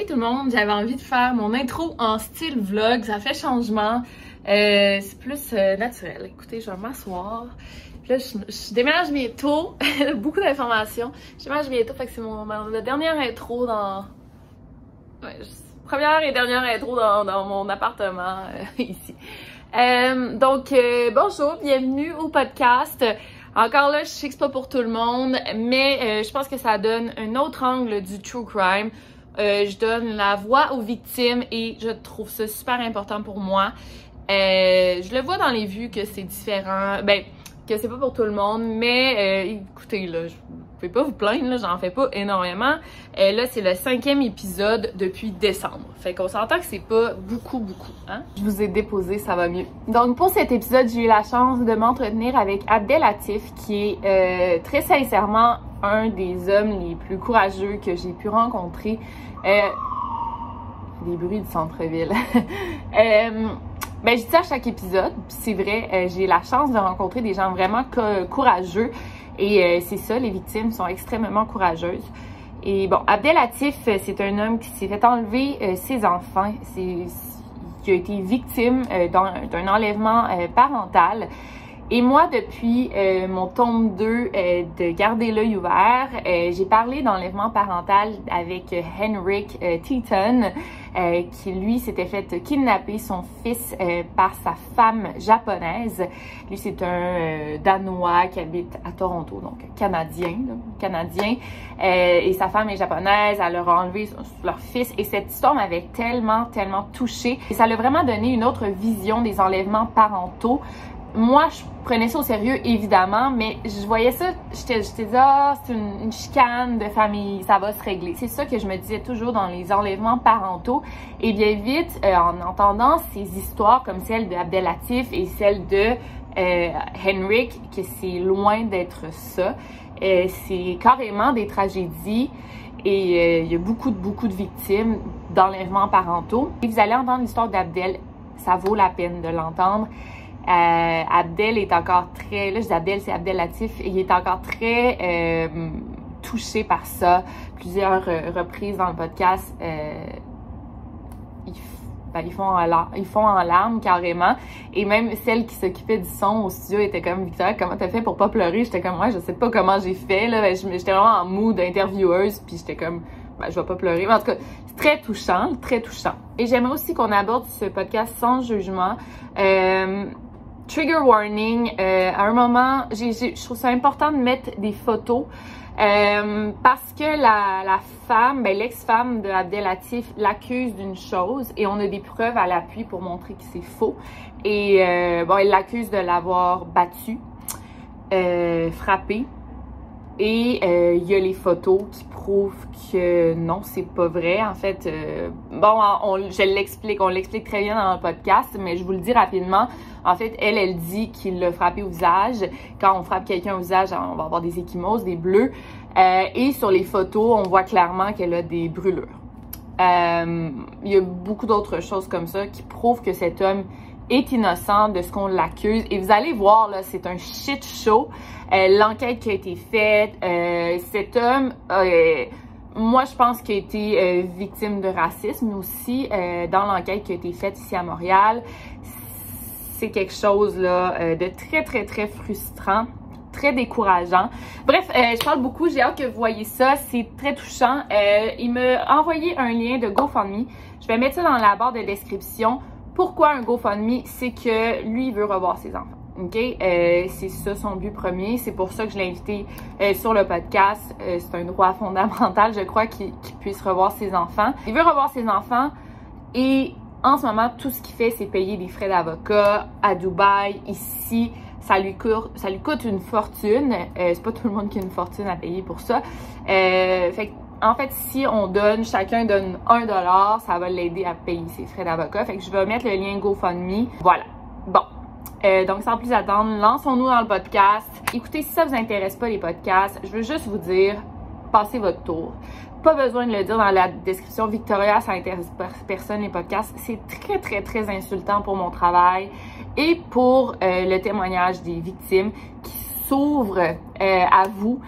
tout le monde, j'avais envie de faire mon intro en style vlog, ça fait changement, c'est plus naturel. Écoutez, je vais m'asseoir, puis là je déménage bientôt, beaucoup d'informations, je déménage bientôt, fait que c'est la dernière intro dans... Ouais, première et dernière intro dans mon appartement ici. Bonjour, bienvenue au podcast. Encore là, je sais que c'est pas pour tout le monde, mais je pense que ça donne un autre angle du true crime. Je donne la voix aux victimes et je trouve ça super important pour moi. Je le vois dans les vues que c'est différent, que c'est pas pour tout le monde, mais écoutez, là, je pouvez pas vous plaindre, là, j'en fais pas énormément. Là, c'est le 5e épisode depuis décembre. Fait qu'on s'entend que c'est pas beaucoup, hein? Je vous ai déposé, ça va mieux. Donc, pour cet épisode, j'ai eu la chance de m'entretenir avec Abdelatif, qui est très sincèrement un des hommes les plus courageux que j'ai pu rencontrer. Des bruits du centre-ville. Je dis ça à chaque épisode, puis c'est vrai, j'ai la chance de rencontrer des gens vraiment courageux. Et c'est ça, les victimes sont extrêmement courageuses. Et bon, Abdelatif, c'est un homme qui s'est fait enlever ses enfants, qui a été victime d'un enlèvement parental. Et moi, depuis mon tome 2 de Garder l'œil ouvert, j'ai parlé d'enlèvement parental avec Henrik Teton, qui lui s'était fait kidnapper son fils par sa femme japonaise. Lui, c'est un Danois qui habite à Toronto, donc canadien. Et sa femme est japonaise, elle leur a enlevé leur fils. Et cette histoire m'avait tellement touchée. Et ça l'a vraiment donné une autre vision des enlèvements parentaux. Moi, je prenais ça au sérieux, évidemment, mais je voyais ça, j'étais dit, c'est une chicane de famille, ça va se régler. C'est ça que je me disais toujours dans les enlèvements parentaux. Et bien vite, en entendant ces histoires comme celle d'Abdelatif et celle de Henrik, que c'est loin d'être ça, c'est carrément des tragédies. Et il y a beaucoup de victimes d'enlèvements parentaux. Et vous allez entendre l'histoire d'Abdel, ça vaut la peine de l'entendre. Abdel est encore très... Là, je dis Abdel, c'est Abdelatif. Il est encore très touché par ça. Plusieurs reprises dans le podcast, ils font en larmes carrément. Et même celle qui s'occupait du son au studio était comme « Victoria, comment t'as fait pour pas pleurer? » J'étais comme « Ouais, je sais pas comment j'ai fait. » là. J'étais vraiment en mood intervieweuse. Puis j'étais comme « Je vais pas pleurer. » Mais en tout cas, c'est très touchant. Et j'aimerais aussi qu'on aborde ce podcast sans jugement. Trigger warning, à un moment, je trouve ça important de mettre des photos parce que la femme, l'ex-femme de Abdelatif l'accuse d'une chose et on a des preuves à l'appui pour montrer que c'est faux. Et elle l'accuse de l'avoir battu, frappé. Et il y a les photos qui prouvent que non, c'est pas vrai. En fait, on l'explique très bien dans le podcast, mais je vous le dis rapidement. En fait, elle dit qu'il l'a frappé au visage. Quand on frappe quelqu'un au visage, on va avoir des ecchymoses, des bleus. Et sur les photos, on voit clairement qu'elle a des brûlures. Il y a beaucoup d'autres choses comme ça qui prouvent que cet homme est innocent de ce qu'on l'accuse. Et vous allez voir, là, c'est un shit show. L'enquête qui a été faite, cet homme, moi, je pense qu'il a été victime de racisme aussi dans l'enquête qui a été faite ici à Montréal. C'est quelque chose là de très frustrant, très décourageant. Bref, je parle beaucoup, j'ai hâte que vous voyez ça, c'est très touchant. Il m'a envoyé un lien de GoFundMe. Je vais mettre ça dans la barre de description. Pourquoi un GoFundMe? C'est que lui, il veut revoir ses enfants. OK? C'est ça son but premier. C'est pour ça que je l'ai invité sur le podcast. C'est un droit fondamental, je crois, qu'il puisse revoir ses enfants. Il veut revoir ses enfants et en ce moment, tout ce qu'il fait, c'est payer des frais d'avocat à Dubaï, ici. Ça lui coûte une fortune. C'est pas tout le monde qui a une fortune à payer pour ça. En fait, si chacun donne $1, ça va l'aider à payer ses frais d'avocat. Fait que je vais mettre le lien GoFundMe. Voilà. Bon. Donc, sans plus attendre, lançons-nous dans le podcast. Écoutez, si ça vous intéresse pas les podcasts, je veux juste vous dire, passez votre tour. Pas besoin de le dire dans la description. Victoria, ça intéresse personne les podcasts. C'est très insultant pour mon travail et pour le témoignage des victimes qui s'ouvrent à vous,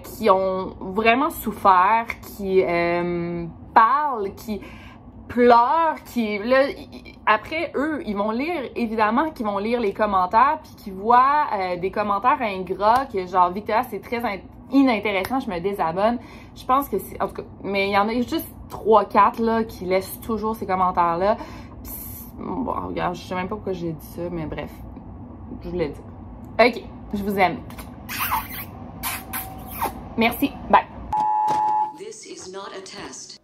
qui ont vraiment souffert, qui parlent, qui pleurent, qui là après eux ils vont lire, évidemment qu'ils vont lire les commentaires puis qu'ils voient des commentaires ingrats que genre Victoria c'est très inintéressant, je me désabonne. Je pense que c'est en tout cas, mais il y en a juste 3-4 là qui laissent toujours ces commentaires là. Bon, regarde, je sais même pas pourquoi j'ai dit ça, mais bref, je voulais dire. Ok, je vous aime. Merci, bye. This is not a test.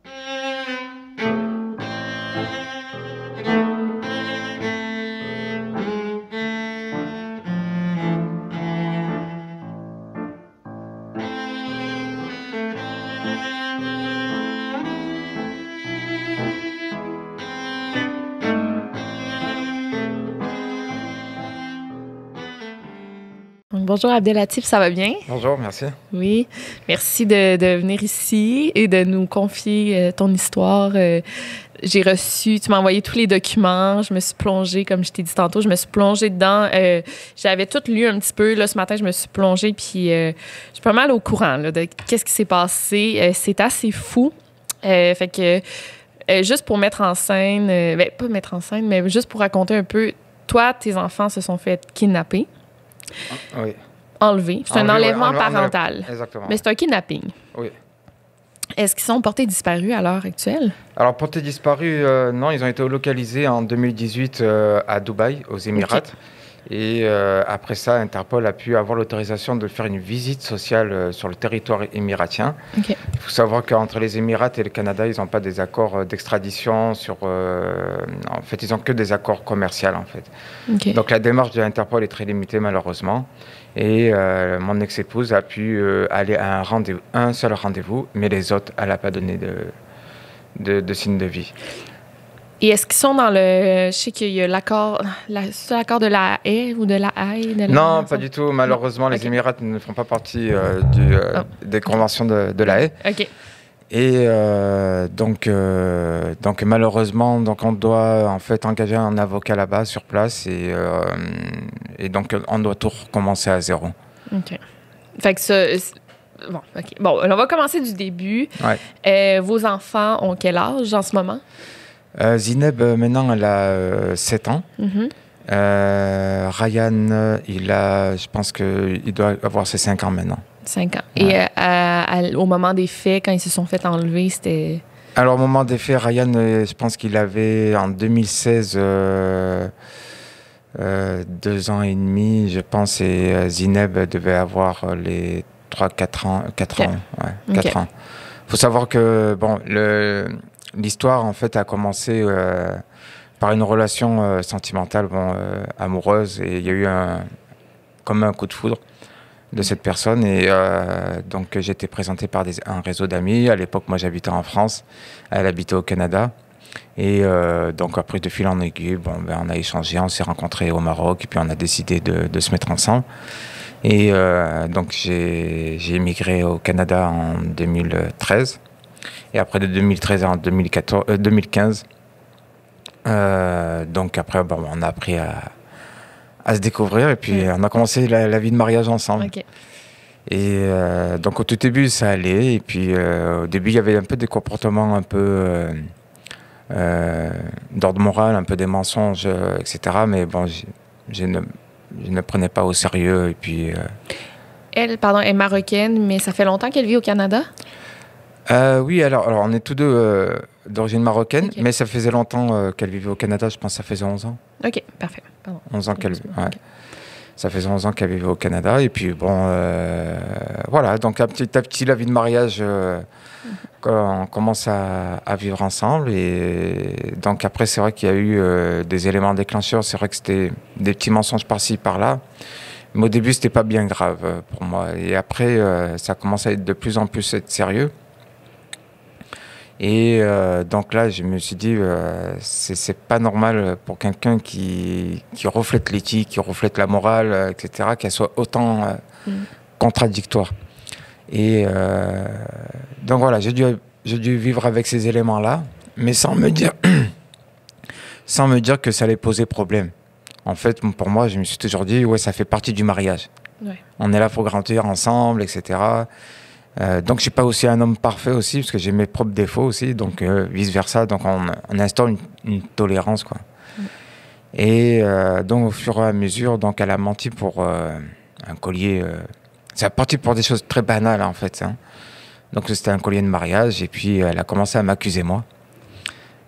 Bonjour Abdelatif, ça va bien? Bonjour, merci. Oui, merci de venir ici et de nous confier ton histoire. J'ai reçu, tu m'as envoyé tous les documents, je me suis plongée, comme je t'ai dit tantôt, je me suis plongée dedans. J'avais tout lu un petit peu, là, ce matin, je me suis plongée, puis je suis pas mal au courant là, de qu'est-ce qui s'est passé. C'est assez fou. Fait que, juste pour mettre en scène, pas mettre en scène, mais juste pour raconter un peu, toi, tes enfants se sont fait kidnapper. Oui. Enlevé. C'est un enlèvement ouais, parental. Exactement. Mais c'est un kidnapping. Oui. Est-ce qu'ils sont portés disparus à l'heure actuelle? Alors, portés disparus, non, ils ont été localisés en 2018 à Dubaï, aux Émirats. Okay. Et après ça, Interpol a pu avoir l'autorisation de faire une visite sociale sur le territoire émiratien. Okay. Il faut savoir qu'entre les Émirats et le Canada, ils n'ont pas des accords d'extradition sur... en fait, ils n'ont que des accords commerciaux, en fait. Okay. Donc, la démarche de Interpol est très limitée, malheureusement. Et mon ex-épouse a pu aller à un seul rendez-vous, mais les autres, elle n'a pas donné de signe de vie. Et est-ce qu'ils sont dans le... Je sais qu'il y a l'accord de la Haye ou de la Haye? Non, pas du tout. Malheureusement, les Émirats ne font pas partie des conventions de la Haye. OK. Et donc malheureusement, donc on doit en fait engager un avocat là-bas sur place et donc on doit tout recommencer à zéro. OK. Fait que ça... Bon, OK. Bon, on va commencer du début. Ouais. Vos enfants ont quel âge en ce moment? Zineb, maintenant, elle a 7 ans. Mm-hmm. Ryan, je pense qu'il doit avoir ses 5 ans maintenant. 5 ans. Ouais. Et au moment des faits, quand ils se sont fait enlever, c'était... Alors, au moment des faits, Ryan, je pense qu'il avait, en 2016, 2 ans et demi, je pense, et Zineb devait avoir les 4 ans. Ouais, 4 ans. Il faut savoir que, bon, l'histoire, en fait, a commencé par une relation sentimentale, amoureuse, et il y a eu comme un coup de foudre de cette personne. Et donc, j'ai été présenté par un réseau d'amis. À l'époque, moi, j'habitais en France. Elle habitait au Canada. Et donc, après, de fil en aiguille, on a échangé, on s'est rencontrés au Maroc, et puis on a décidé de se mettre ensemble. Et donc, j'ai émigré au Canada en 2013. Et après, de 2013 à 2015, donc après, on a appris à se découvrir et puis on a commencé la vie de mariage ensemble. Okay. Et donc au tout début, ça allait. Et puis au début, il y avait un peu des comportements un peu d'ordre moral, un peu des mensonges, etc. Mais bon, je ne prenais pas au sérieux. Et puis, Elle, pardon, est marocaine, mais ça fait longtemps qu'elle vit au Canada? Oui, alors on est tous deux d'origine marocaine, Okay. mais ça faisait longtemps qu'elle vivait au Canada, je pense que ça faisait 11 ans. OK, parfait. Pardon. 11 ans qu'elle... Okay. Ouais. Ça faisait 11 ans qu'elle vivait au Canada, et puis voilà, donc petit à petit, la vie de mariage, on commence à vivre ensemble, et donc après, c'est vrai qu'il y a eu des éléments déclencheurs, c'est vrai que c'était des petits mensonges par-ci, par-là, mais au début, c'était pas bien grave pour moi, et après, ça commence à être de plus en plus être sérieux. Et donc là, je me suis dit, c'est pas normal pour quelqu'un qui reflète l'éthique, qui reflète la morale, etc., qu'elle soit autant contradictoire. Et donc voilà, j'ai dû vivre avec ces éléments-là, mais sans me dire que ça allait poser problème. En fait, pour moi, je me suis toujours dit, ouais, ça fait partie du mariage. Ouais. On est là pour grandir ensemble, etc. Donc, je suis pas aussi un homme parfait aussi, parce que j'ai mes propres défauts aussi, donc vice-versa. Donc, on instaure une tolérance, quoi. Et donc, au fur et à mesure, donc, elle a menti pour un collier. C'est parti pour des choses très banales, en fait. Hein. Donc, c'était un collier de mariage, et puis elle a commencé à m'accuser, moi.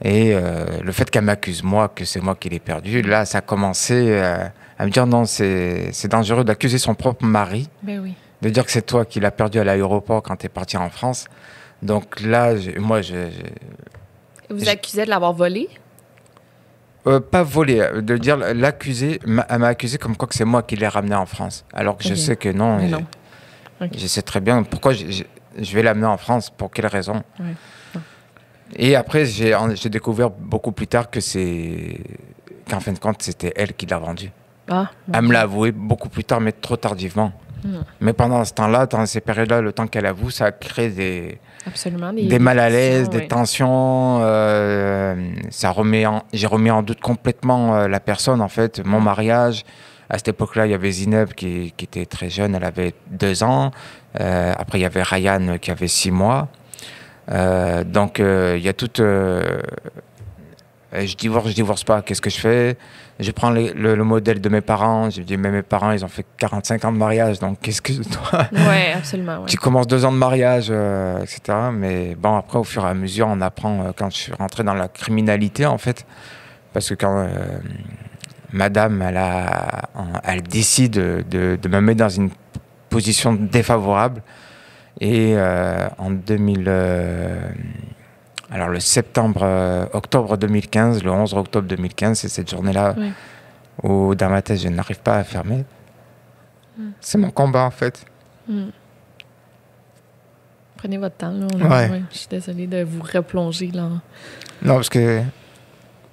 Et le fait qu'elle m'accuse, moi, que c'est moi qui l'ai perdu, là, ça a commencé à me dire non, c'est dangereux d'accuser son propre mari. Ben oui. De dire que c'est toi qui l'as perdu à l'aéroport quand tu es parti en France. Donc là, Vous accusez de l'avoir volé? pas volé, de dire l'accuser, elle m'a accusé comme quoi que c'est moi qui l'ai ramené en France. Alors que je sais que non. Mais non. Okay. Je sais très bien pourquoi je vais l'amener en France, pour quelle raison. Ouais. Et après, j'ai découvert beaucoup plus tard qu'en fin de compte, c'était elle qui l'a vendu. Ah, okay. Elle me l'a avoué beaucoup plus tard, mais trop tardivement. Mais pendant ce temps-là, dans ces périodes-là, le temps qu'elle avoue, ça crée des mal à l'aise, des tensions. J'ai remis en doute complètement la personne, en fait, mon mariage. À cette époque-là, il y avait Zineb qui était très jeune, elle avait 2 ans. Après, il y avait Ryan qui avait 6 mois. Donc, il y a toute... je divorce pas, qu'est-ce que je fais? Je prends le modèle de mes parents, je dis, mais mes parents, ils ont fait 45 ans de mariage, donc qu'est-ce que toi? Oui, absolument. Ouais. Tu commences 2 ans de mariage, etc. Mais bon, après, au fur et à mesure, on apprend, quand je suis rentré dans la criminalité, en fait, parce que quand madame, elle décide de me mettre dans une position défavorable, et en 2000... Alors, octobre 2015, le 11 octobre 2015, c'est cette journée-là où, dans ma tête, je n'arrive pas à fermer. C'est mon combat, en fait. Prenez votre temps. Là, je suis désolée de vous replonger là. Non, parce que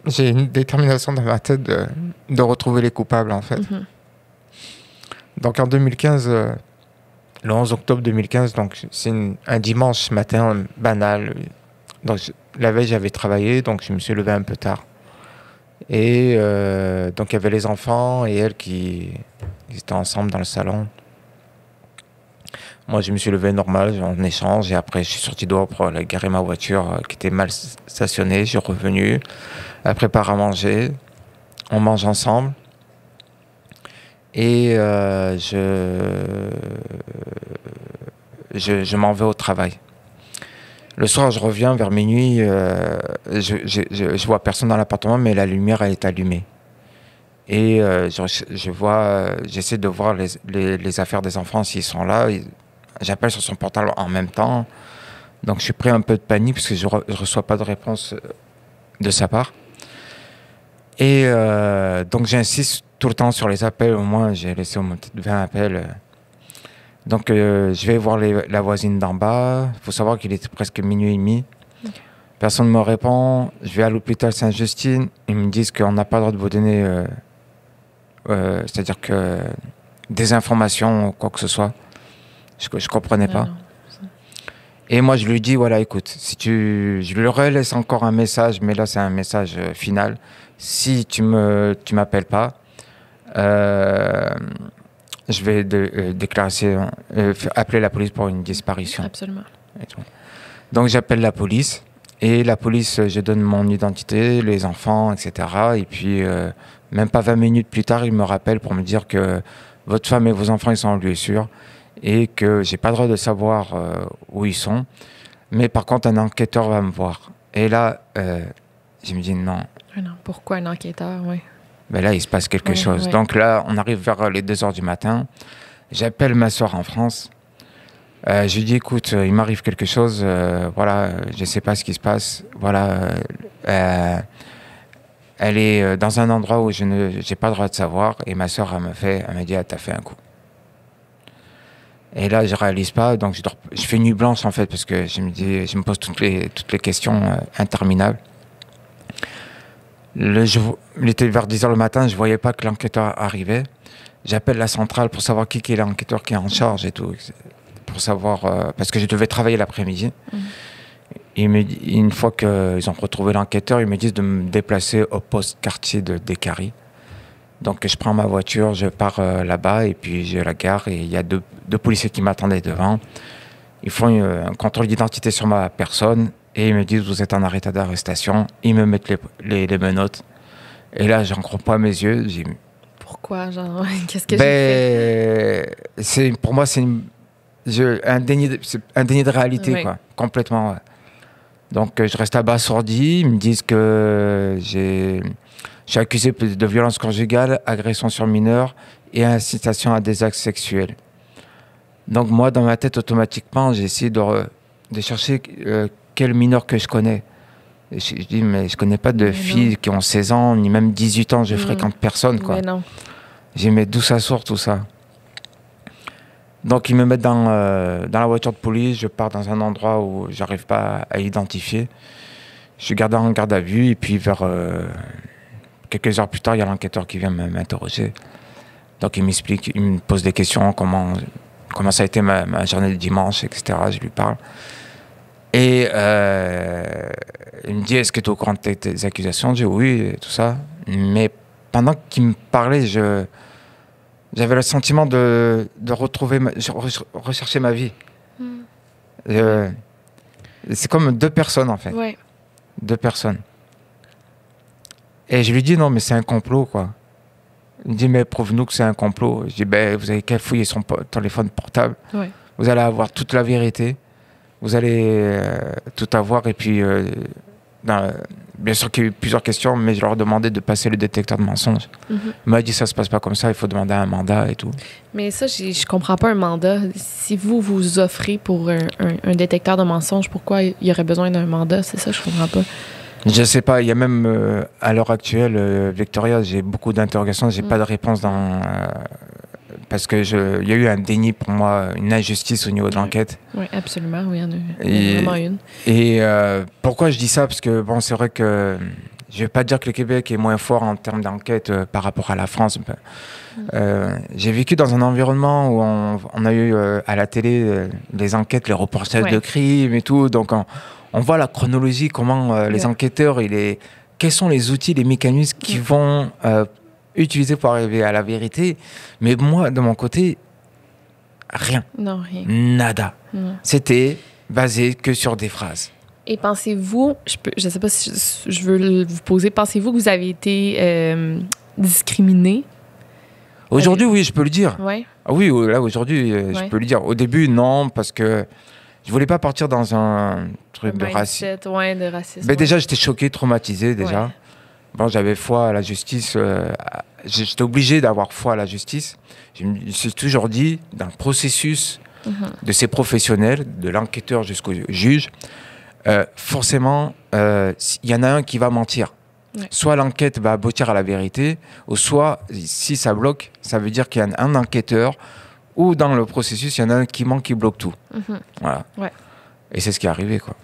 j'ai une détermination dans ma tête de retrouver les coupables, en fait. Donc, en 2015, le 11 octobre 2015, donc, c'est un dimanche matin banal. Donc, la veille, j'avais travaillé, donc je me suis levé un peu tard. Et donc, il y avait les enfants et elle qui étaient ensemble dans le salon. Moi, je me suis levé normal, en échange, et après, je suis sorti dehors pour aller garer ma voiture qui était mal stationnée. Je suis revenu, elle prépare à manger, on mange ensemble. Et je m'en vais au travail. Le soir, je reviens vers minuit, je vois personne dans l'appartement, mais la lumière elle est allumée. Et j'essaie de voir les affaires des enfants s'ils sont là. J'appelle sur son portable en même temps. Donc, je suis pris un peu de panique parce que je reçois pas de réponse de sa part. Et donc, j'insiste tout le temps sur les appels. Au moins, j'ai laissé au moins 20 appels. Donc, je vais voir la voisine d'en bas. Il faut savoir qu'il était presque minuit et demi. Okay. Personne ne me répond. Je vais à l'hôpital Sainte-Justine. Ils me disent qu'on n'a pas le droit de vous donner... c'est-à-dire que des informations ou quoi que ce soit. Je ne comprenais pas. Non. Et moi, je lui dis, voilà, écoute, je lui relaisse encore un message, mais là, c'est un message final. Si tu m'appelles pas... je vais appeler la police pour une disparition. Absolument. Donc, j'appelle la police. Et la police, je donne mon identité, les enfants, etc. Et puis, même pas 20 minutes plus tard, ils me rappellent pour me dire que votre femme et vos enfants, ils sont en lieu sûr. Et que j'ai pas le droit de savoir où ils sont. Mais par contre, un enquêteur va me voir. Et là, je me dis non. Non. Pourquoi un enquêteur, oui. Ben là, il se passe quelque chose. Oui. Donc là, on arrive vers les 2h du matin. J'appelle ma soeur en France. Je lui dis, écoute, il m'arrive quelque chose. Voilà, je ne sais pas ce qui se passe. Voilà, elle est dans un endroit où je n'ai pas le droit de savoir. Et ma soeur, elle m'a dit, ah, t'as fait un coup. Et là, je réalise pas. Donc, je fais nuit blanche, en fait, parce que je me pose toutes les questions interminables. Il était vers 10h le matin, je ne voyais pas que l'enquêteur arrivait. J'appelle la centrale pour savoir qui est l'enquêteur qui est en charge et tout. Pour savoir, parce que je devais travailler l'après-midi. Une fois qu'ils ont retrouvé l'enquêteur, ils me disent de me déplacer au poste quartier de Décarie. Donc je prends ma voiture, je pars là-bas et puis je la gare et il y a deux policiers qui m'attendaient devant. Ils font un contrôle d'identité sur ma personne et ils me disent vous êtes en arrêt d'arrestation. Ils me mettent les menottes. Et là, j'en crois pas à mes yeux. Pourquoi, genre, qu'est-ce que j'ai fait? Pour moi, c'est un déni de réalité, quoi, complètement. Ouais. Donc, je reste abasourdi. Ils me disent que je suis accusé de violence conjugale, agression sur mineur et incitation à des actes sexuels. Donc, moi, dans ma tête, automatiquement, j'ai essayé de chercher quel mineur que je connais. Et je dis, mais je connais pas de filles qui ont 16 ans, ni même 18 ans, je fréquente personne, quoi. Mais non. J'ai dit, mais d'où ça sort tout ça? Donc ils me mettent dans la voiture de police, je pars dans un endroit où j'arrive pas à identifier. Je suis gardé en garde à vue et puis vers quelques heures plus tard, il y a l'enquêteur qui vient m'interroger. Donc il m'explique, il me pose des questions, comment ça a été ma journée de dimanche, etc. Je lui parle. Et il me dit, est-ce que tu es au courant de tes accusations? Je dis oui, et tout ça. Mais pendant qu'il me parlait, j'avais le sentiment de retrouver, rechercher ma vie. C'est comme deux personnes, en fait. Ouais. Deux personnes. Et je lui dis, non, mais c'est un complot, quoi. Il me dit, mais prouve-nous que c'est un complot. Je dis, ben, vous avez qu'à fouiller son téléphone portable. Ouais. Vous allez avoir toute la vérité. Vous allez tout avoir. Et puis, bien sûr qu'il y a eu plusieurs questions, mais je leur ai demandé de passer le détecteur de mensonges. Il m'a dit, ça se passe pas comme ça, il faut demander un mandat et tout. Mais ça, je comprends pas un mandat. Si vous offrez pour un détecteur de mensonges, pourquoi il y aurait besoin d'un mandat? C'est ça, je comprends pas. Je sais pas, il y a même, à l'heure actuelle, Victoria, j'ai beaucoup d'interrogations, j'ai pas de réponse parce que il y a eu un déni pour moi, une injustice au niveau de l'enquête. Oui, absolument, oui, il y en a vraiment une. Et pourquoi je dis ça? Parce que bon, c'est vrai que je vais pas dire que le Québec est moins fort en termes d'enquête par rapport à la France. J'ai vécu dans un environnement où on a eu à la télé les enquêtes, les reportages de crimes et tout, donc on voit la chronologie, comment les enquêteurs, quels sont les outils, les mécanismes qui vont utiliser pour arriver à la vérité. Mais moi, de mon côté, rien. Non, rien. Nada. Non. C'était basé que sur des phrases. Et pensez-vous, je sais pas si je veux vous poser, pensez-vous que vous avez été discriminé? Aujourd'hui, oui, je peux le dire. Ouais. Ah oui, là, aujourd'hui, je peux le dire. Au début, non, parce que je voulais pas partir dans un truc de racisme. Ouais, de racisme. Mais déjà, j'étais choqué, traumatisé, déjà. Ouais. Bon, j'avais foi à la justice. J'étais obligé d'avoir foi à la justice. Je me suis toujours dit, dans le processus de ces professionnels, de l'enquêteur jusqu'au juge, forcément, il y en a un qui va mentir. Ouais. Soit l'enquête va aboutir à la vérité, ou soit, si ça bloque, ça veut dire qu'il y a un enquêteur, ou dans le processus, il y en a un qui ment, qui bloque tout. Voilà. Ouais. Et c'est ce qui est arrivé, quoi.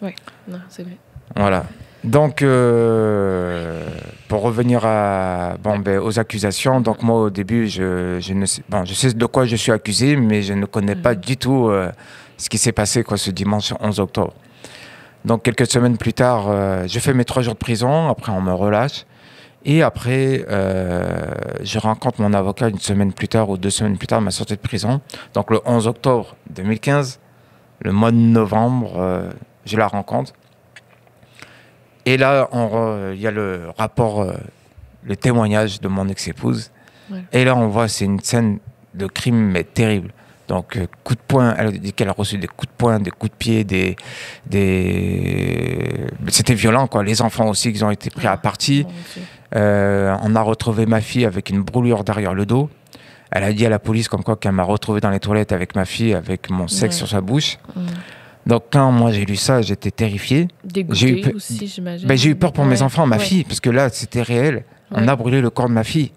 Oui, non, c'est vrai. Voilà. Donc, pour revenir aux accusations, donc moi au début, je sais de quoi je suis accusé, mais je ne connais pas du tout ce qui s'est passé ce dimanche 11 octobre. Donc quelques semaines plus tard, je fais mes 3 jours de prison, après on me relâche, et après je rencontre mon avocat une semaine plus tard ou 2 semaines plus tard, ma sortie de prison. Donc le 11 octobre 2015, le mois de novembre, je la rencontre. Et là, il y a le rapport, le témoignage de mon ex-épouse. Ouais. Et là, on voit, c'est une scène de crime, mais terrible. Donc, coup de poing, elle dit qu'elle a reçu des coups de poing, des coups de pied, c'était violent, quoi. Les enfants aussi, qui ont été pris à partie. On a retrouvé ma fille avec une brûlure derrière le dos. Elle a dit à la police comme quoi qu'elle m'a retrouvé dans les toilettes avec ma fille, avec mon sexe sur sa bouche. Donc, quand moi j'ai lu ça, j'étais terrifié. Dégoûté aussi, j'imagine. J'ai eu peur pour mes enfants, ma fille, parce que là, c'était réel. On a brûlé le corps de ma fille.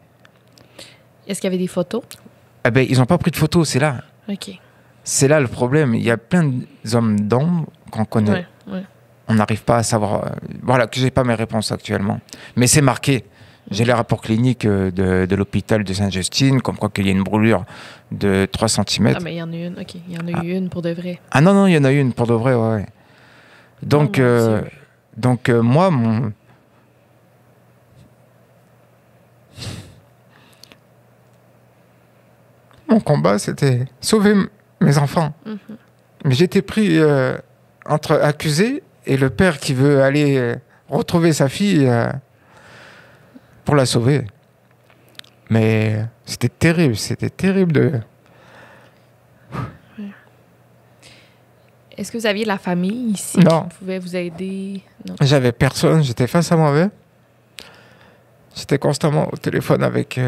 Est-ce qu'il y avait des photos? Ils n'ont pas pris de photos, c'est là. OK. C'est là le problème. Il y a plein d'hommes d'ombre qu'on connaît. On n'arrive pas à savoir. Voilà, que j'ai pas mes réponses actuellement. Mais c'est marqué. J'ai les rapports cliniques de l'hôpital de Sainte-Justine, comme quoi qu'il y a une brûlure de 3 cm. Ah, mais il y en a une, OK. Il y en a eu une pour de vrai. Ah non, il y en a eu une pour de vrai, ouais. Donc, moi, mon combat, c'était sauver mes enfants. Mais j'étais pris entre accusé et le père qui veut aller retrouver sa fille pour la sauver. Mais c'était terrible de... Est-ce que vous aviez de la famille ici Non. qui pouvait vous aider? Non. J'avais personne, j'étais face à moi-même. J'étais constamment au téléphone avec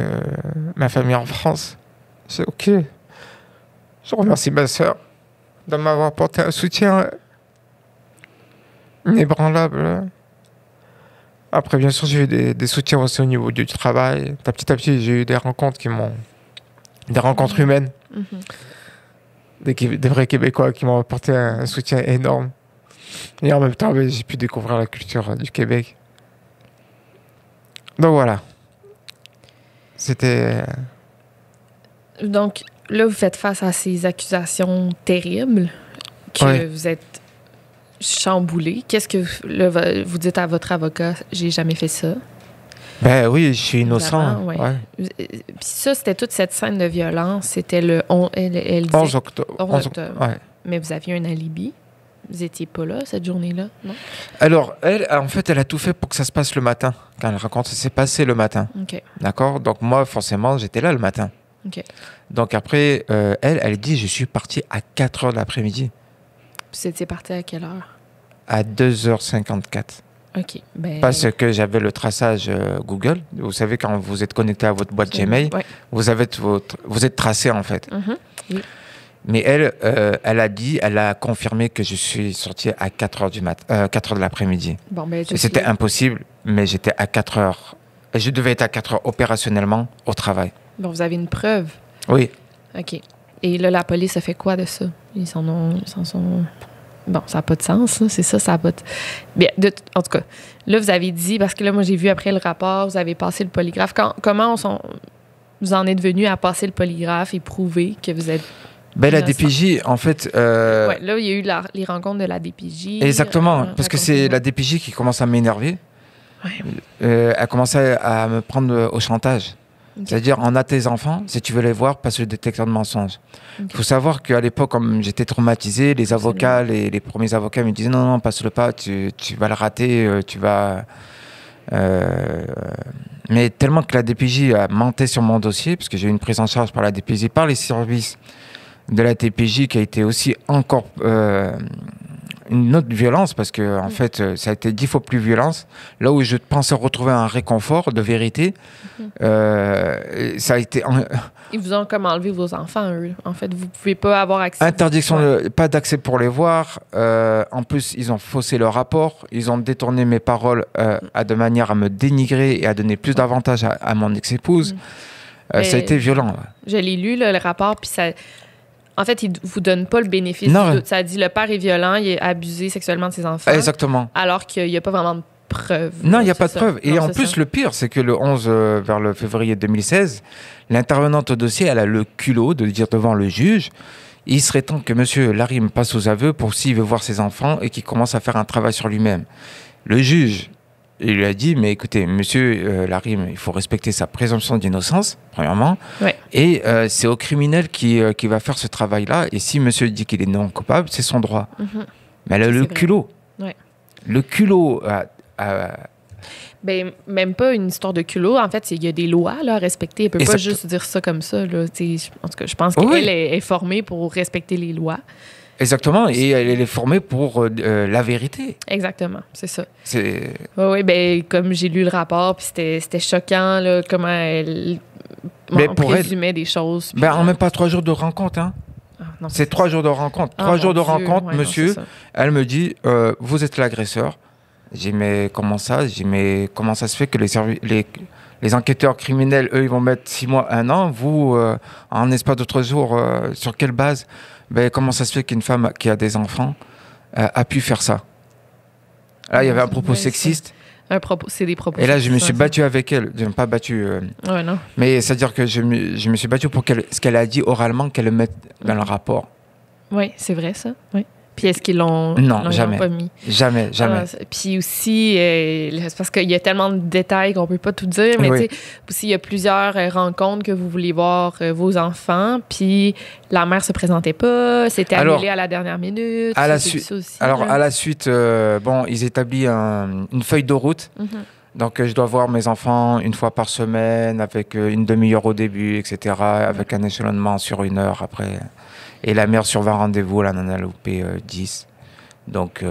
ma famille en France. C'est OK. Je remercie ma sœur de m'avoir apporté un soutien inébranlable. Après, bien sûr, j'ai eu des soutiens aussi au niveau du travail. Petit à petit, j'ai eu des rencontres des rencontres humaines. Des vrais Québécois qui m'ont apporté un soutien énorme. Et en même temps, j'ai pu découvrir la culture du Québec. Donc voilà. C'était... Donc là, vous faites face à ces accusations terribles que vous êtes chamboulé. Qu'est-ce que là, vous dites à votre avocat? J'ai jamais fait ça. Ben oui, je suis innocent. Ouais. Ouais. Puis ça, c'était toute cette scène de violence. C'était le... elle disait 11 octobre. 11 octobre. Ouais. Mais vous aviez un alibi. Vous étiez pas là cette journée-là, non? Alors, elle, en fait, elle a tout fait pour que ça se passe le matin. Quand elle raconte, ça s'est passé le matin. OK. D'accord? Donc moi, forcément, j'étais là le matin. OK. Donc après, elle dit, je suis parti à 4 heures de l'après-midi. Vous étiez parti à quelle heure? À 2h54. OK. Ben... Parce que j'avais le traçage Google. Vous savez, quand vous êtes connecté à votre boîte Gmail, Ouais. vous êtes tracé, en fait. Oui. Mais elle, elle a confirmé que je suis sorti à 4 heures 4 heures de l'après-midi. Bon, ben, Et c'était impossible, mais j'étais à 4 heures. Et je devais être à 4 heures opérationnellement au travail. Bon, vous avez une preuve. Oui. OK. Et là, la police a fait quoi de ça? Ils s'en sont... Bon, ça n'a pas de sens, là. C'est ça, ça n'a pas de... Bien, en tout cas, là, vous avez dit, parce que là, moi, j'ai vu après le rapport, vous avez passé le polygraphe. Comment vous en êtes venu à passer le polygraphe et prouver que vous êtes... Ben, la DPJ, en fait... Ouais, là, il y a eu les rencontres de la DPJ. Exactement, parce que c'est racontez-moi. la DPJ qui commence à m'énerver. Ouais. Elle commence à me prendre au chantage. OK. C'est-à-dire, on a tes enfants, si tu veux les voir, passe le détecteur de mensonges. Il faut savoir qu'à l'époque, comme j'étais traumatisé, les avocats, les premiers avocats me disaient non, non, passe-le pas, tu vas le rater, tu vas... Mais tellement que la DPJ a menté sur mon dossier, parce que j'ai eu une prise en charge par la DPJ, par les services de la DPJ, qui a été aussi encore une autre violence, parce que en fait, ça a été 10 fois plus violence. Là où je pensais retrouver un réconfort de vérité, ça a été... Ils vous ont comme enlevé vos enfants, eux. En fait, vous pouvez pas avoir accès. Interdiction, pas d'accès pour les voir. En plus, ils ont faussé le rapport. Ils ont détourné mes paroles de manière à me dénigrer et à donner plus d'avantages à mon ex-épouse. Ça a été violent. Ouais. Je l'ai lu, là, le rapport, puis ça... En fait, il vous donne pas le bénéfice Non. du doute. Ça dit le père est violent, il a abusé sexuellement de ses enfants. Exactement. Alors qu'il n'y a pas vraiment de preuves. Non, il n'y a pas de ça. preuves. Et Non, en c'est plus, ça. le pire, c'est que le 11 vers le février 2016, l'intervenante au dossier, elle a le culot de dire devant le juge, il serait temps que M. Larim passe aux aveux pour s'il veut voir ses enfants et qu'il commence à faire un travail sur lui-même. Le juge, il lui a dit, mais écoutez, M. Larim, il faut respecter sa présomption d'innocence, premièrement, Ouais. et c'est au criminel qui va faire ce travail-là, et si monsieur dit qu'il est non coupable, c'est son droit. Mais elle a C'est le vrai. culot. Ouais. Le culot Ben, même pas une histoire de culot. En fait, il y a des lois là, à respecter. Elle peut pas Exact. juste dire ça comme ça. Là. En tout cas, je pense qu'elle Oui. est formée pour respecter les lois. Exactement, et elle est formée pour la vérité. Exactement, c'est ça. C'est... Oui, ben, comme j'ai lu le rapport, puis c'était choquant, là, comment elle Mais pour présumait des choses. puis, Ben, en même pas 3 jours de rencontre. Hein. ah, non, C'est 3 jours de rencontre. Ah, 3 mon jours de Dieu. rencontre, Ouais, non, monsieur. c'est ça. Elle me dit, vous êtes l'agresseur. J'ai dit, mais comment ça? J'ai dit, mais comment ça se fait que les enquêteurs criminels, eux, ils vont mettre 6 mois, 1 an. Vous, en espace de 3 jours, sur quelle base? Ben, comment ça se fait qu'une femme qui a des enfants a pu faire ça? Là, il y avait un propos Ouais, sexiste. c'est des propos. Et là, je me suis sexistes, battu avec elle. Je n'ai pas battu... Ouais, non. mais c'est-à-dire que je me suis battu pour ce qu'elle a dit oralement, qu'elle le mette dans le rapport. Oui, c'est vrai, ça. Oui. Puis est-ce qu'ils l'ont Non, ils jamais. l'ont pas mis? Jamais. Puis aussi, c'est parce qu'il y a tellement de détails qu'on peut pas tout dire, mais Oui. tu sais, aussi, il y a plusieurs rencontres que vous vouliez voir vos enfants, puis la mère se présentait pas, c'était annulé à la dernière minute. À la c'est suite, ça aussi, alors, là. à la suite, ils établissent une feuille de route. Mhm. Donc, je dois voir mes enfants une fois par semaine, avec une demi-heure au début, etc., avec un échelonnement sur 1 heure après. Et la mère sur 20 rendez-vous, elle en a loupé 10. Donc,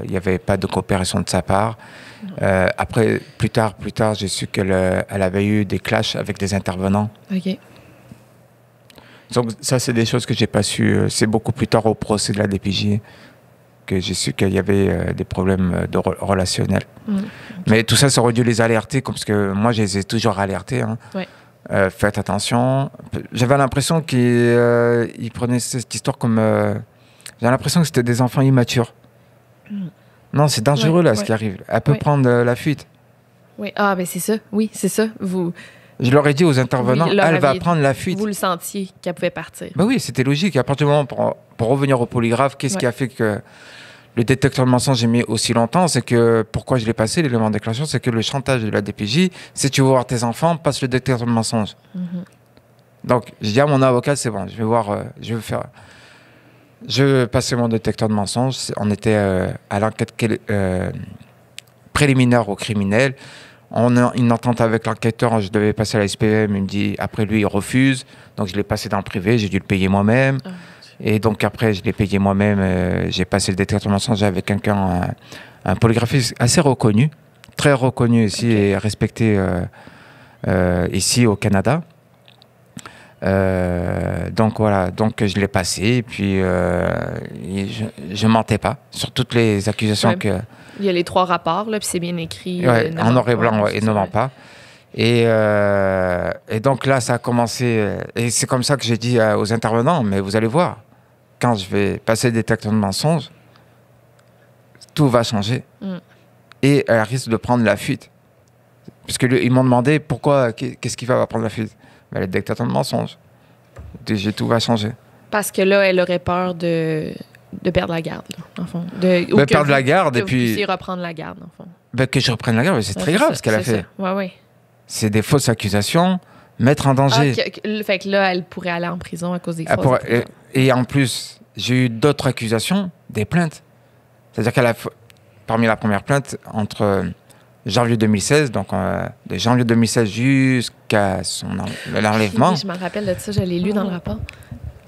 il n'y avait pas de coopération de sa part. Après, plus tard, j'ai su qu'elle avait eu des clashs avec des intervenants. OK. Donc, ça, c'est des choses que j'ai pas su. C'est beaucoup plus tard au procès de la DPJ que j'ai su qu'il y avait des problèmes relationnels. Mais tout ça aurait dû les alerter, parce que moi, je les ai toujours alertés. Hein. Ouais. Faites attention. J'avais l'impression qu'ils prenaient cette histoire comme... J'ai l'impression que c'était des enfants immatures. Non, c'est dangereux, ce qui arrive. Elle peut prendre la fuite. Oui, ben c'est ça. Oui, c'est ça. Je leur ai dit aux intervenants, elle va prendre la fuite. Vous le sentiez qu'elle pouvait partir. Ben oui, c'était logique. À partir du moment, pour revenir au polygraphe, qu'est-ce qui a fait que le détecteur de mensonges j'ai mis aussi longtemps? C'est que, pourquoi je l'ai passé, l'élément de déclaration, c'est que le chantage de la DPJ, si tu veux voir tes enfants, passe le détecteur de mensonges. Donc, je dis à mon avocat, c'est bon, je vais passer mon détecteur de mensonges. On était à l'enquête préliminaire au criminel. On a une entente avec l'enquêteur, je devais passer à la SPM, il me dit, après lui, il refuse. Donc, je l'ai passé dans le privé, j'ai dû le payer moi-même. Et donc, après, je l'ai payé moi-même. J'ai passé le détecteur de mensonges avec un polygraphiste assez reconnu, très reconnu ici et respecté ici au Canada. Donc voilà, je l'ai passé et puis je mentais pas sur toutes les accusations que... Il y a les 3 rapports, là, puis c'est bien écrit. En noir et blanc, et ne ment pas. Et donc là, ça a commencé, et c'est comme ça que j'ai dit aux intervenants, mais vous allez voir, quand je vais passer le détecteur de mensonges, tout va changer. Et elle risque de prendre la fuite. Parce qu'ils m'ont demandé pourquoi, qu'est-ce qui va prendre la fuite? Ben, le détecteur de mensonges. Tout va changer. Parce que là, elle aurait peur de perdre la garde, là, en fond. Perdre la garde, et puis... Que vous puissiez reprendre la garde, en fond. Ben, que je reprenne la garde, c'est très grave ce qu'elle a fait. Oui. C'est des fausses accusations, mettre en danger. Fait que là, elle pourrait aller en prison à cause des fausses accusations. Et en plus, j'ai eu d'autres accusations, des plaintes. C'est-à-dire parmi la première plainte, entre janvier 2016, donc de janvier 2016 jusqu'à l'enlèvement. Oui, je me rappelle de ça, je l'ai lu dans le rapport.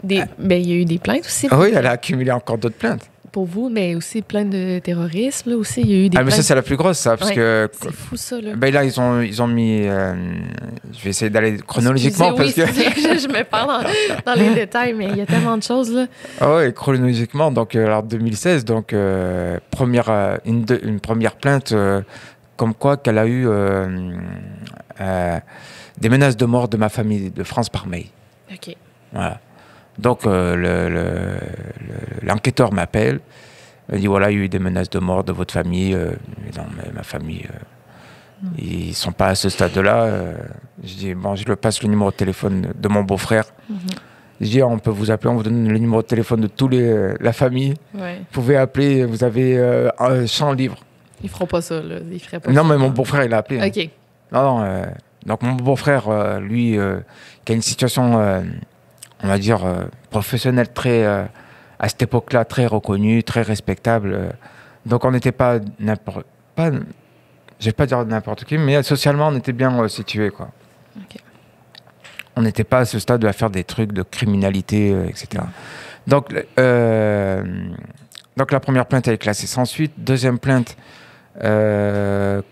Il y a eu des plaintes aussi. Oui, elle a accumulé encore d'autres plaintes. Pour vous, mais aussi plaintes de terrorisme, là aussi, il y a eu des plaintes. Mais ça, c'est la plus grosse, ça, parce que... C'est fou, ça, là. Là, ils ont mis... je vais essayer d'aller chronologiquement, parce que... je me parle dans les détails, mais il y a tellement de choses, là. Oui, chronologiquement, donc, alors 2016, donc, une première plainte, comme quoi qu'elle a eu des menaces de mort de ma famille, de France par mail. OK. Voilà. Donc, l'enquêteur m'appelle. Il dit, voilà, il y a eu des menaces de mort de votre famille. Dans ma famille, ils ne sont pas à ce stade-là. Je dis, bon, je lui passe le numéro de téléphone de mon beau-frère. Je dis, on peut vous appeler, on vous donne le numéro de téléphone de toute la famille. Ouais. Vous pouvez appeler, vous avez 100 livres. Ils feront pas ça, là. Ils feraient pas non, ça. Mais mon beau-frère, il a appelé. OK. Hein. Non, donc, mon beau-frère, lui, qui a une situation... on va dire, professionnel très, à cette époque-là, très reconnu, très respectable. Donc, on n'était pas n'importe... Je vais pas dire n'importe qui, mais socialement, on était bien situés, quoi. Okay. On n'était pas à ce stade de faire des trucs de criminalité, etc. Donc, la première plainte, elle est classée sans suite. Deuxième plainte,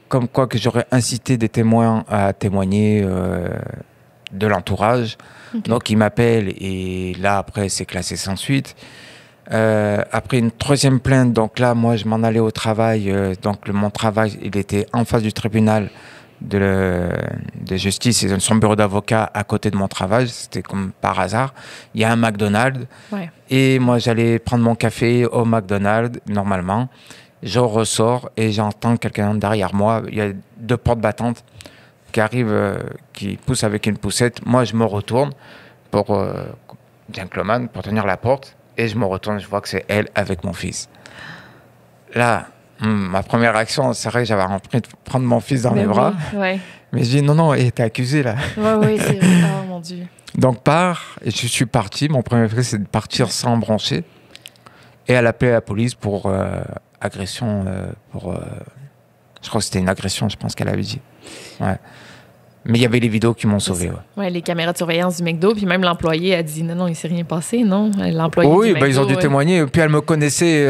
comme quoi que j'aurais incité des témoins à témoigner de l'entourage. Okay. Donc, il m'appelle et là, après, c'est classé sans suite. Après une troisième plainte, donc là, moi, je m'en allais au travail. Donc, mon travail, il était en face du tribunal de justice et son bureau d'avocat à côté de mon travail. C'était comme par hasard. Il y a un McDonald's. Ouais. Et moi, j'allais prendre mon café au McDonald's, normalement. Je ressors et j'entends quelqu'un derrière moi. Il y a 2 portes battantes qui arrive, qui pousse avec une poussette. Moi, je me retourne pour gentleman, pour tenir la porte. Et je me retourne, je vois que c'est elle avec mon fils. Là, ma première réaction, c'est vrai que j'avais envie de prendre mon fils dans mes bras. Ouais. Mais je dis non, t'es accusé là. Ouais, c'est vrai. Oh mon Dieu. Donc et je suis parti. Mon premier réflexe, c'est de partir sans brancher. Et elle appelait la police pour agression, je crois que c'était une agression, je pense qu'elle avait dit. Ouais. Mais il y avait les vidéos qui m'ont sauvé. Ouais, les caméras de surveillance du McDo, puis même l'employé a dit non, il s'est rien passé, non? L'employé oui, du McDo, ils ont dû témoigner. Puis elle me connaissait,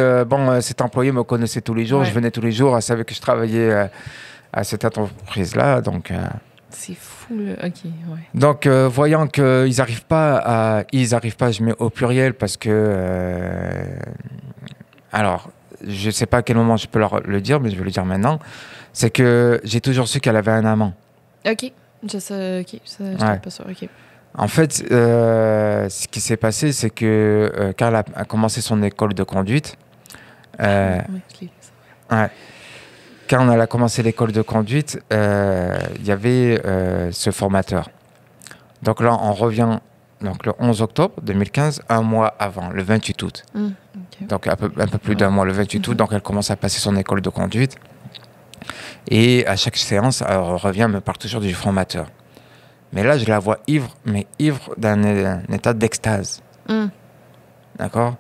cet employé me connaissait tous les jours, Ouais. je venais tous les jours, elle savait que je travaillais à cette entreprise-là, donc... C'est fou, là. OK, ouais. Donc, voyant qu'ils n'arrivent pas, je mets au pluriel parce que... alors, je ne sais pas à quel moment je peux leur le dire, mais je vais le dire maintenant. C'est que j'ai toujours su qu'elle avait un amant. OK. Je n'étais pas sûre. OK. En fait, ce qui s'est passé, c'est que quand elle a commencé son école de conduite... Oui, je l'ai vu, ça. Ouais. Quand elle a commencé l'école de conduite, il y avait ce formateur. Donc là, on revient donc le 11 octobre 2015, un mois avant, le 28 août. Okay. Donc un peu plus d'un mois, le 28 août. Donc elle commence à passer son école de conduite. Et à chaque séance, elle revient, elle me parle toujours du formateur. Mais là, je la vois ivre, mais ivre d'un état d'extase. D'accord ?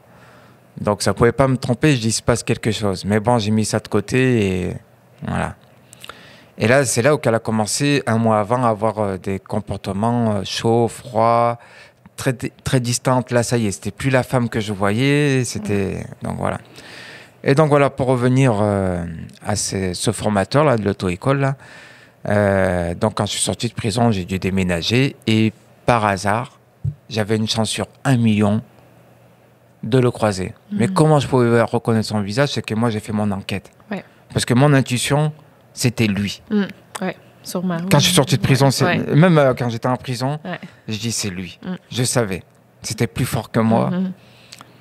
Donc ça ne pouvait pas me tromper, je dis il se passe quelque chose. Mais bon, j'ai mis ça de côté et voilà. Et là, c'est là où elle a commencé, un mois avant, à avoir des comportements chauds, froids, très distantes. Là, ça y est, c'était plus la femme que je voyais, c'était... Donc voilà. Et donc voilà, pour revenir à ce formateur-là, de l'auto-école, là, donc quand je suis sorti de prison, j'ai dû déménager et par hasard, j'avais une chance sur 1 million de le croiser. Mais comment je pouvais reconnaître son visage, c'est que moi, j'ai fait mon enquête. Ouais. Parce que mon intuition, c'était lui. Oui, sûrement. Quand je suis sorti de prison, même quand j'étais en prison, Ouais. je dis c'est lui. Je savais. C'était plus fort que moi.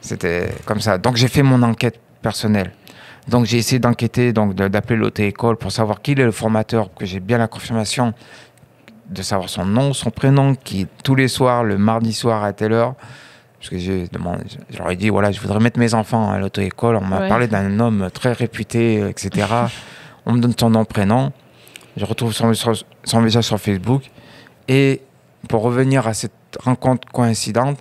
C'était comme ça. Donc j'ai fait mon enquête personnelle. Donc j'ai essayé d'enquêter, donc d'appeler l'auto-école pour savoir qui est le formateur, que j'ai bien la confirmation de savoir son nom, son prénom, qui tous les soirs, le mardi soir à telle heure. Parce que je leur ai dit, voilà, je voudrais mettre mes enfants à l'auto-école. On m'a parlé d'un homme très réputé, etc. On me donne son nom, prénom. Je retrouve son visage sur Facebook. Et pour revenir à cette rencontre coïncidente,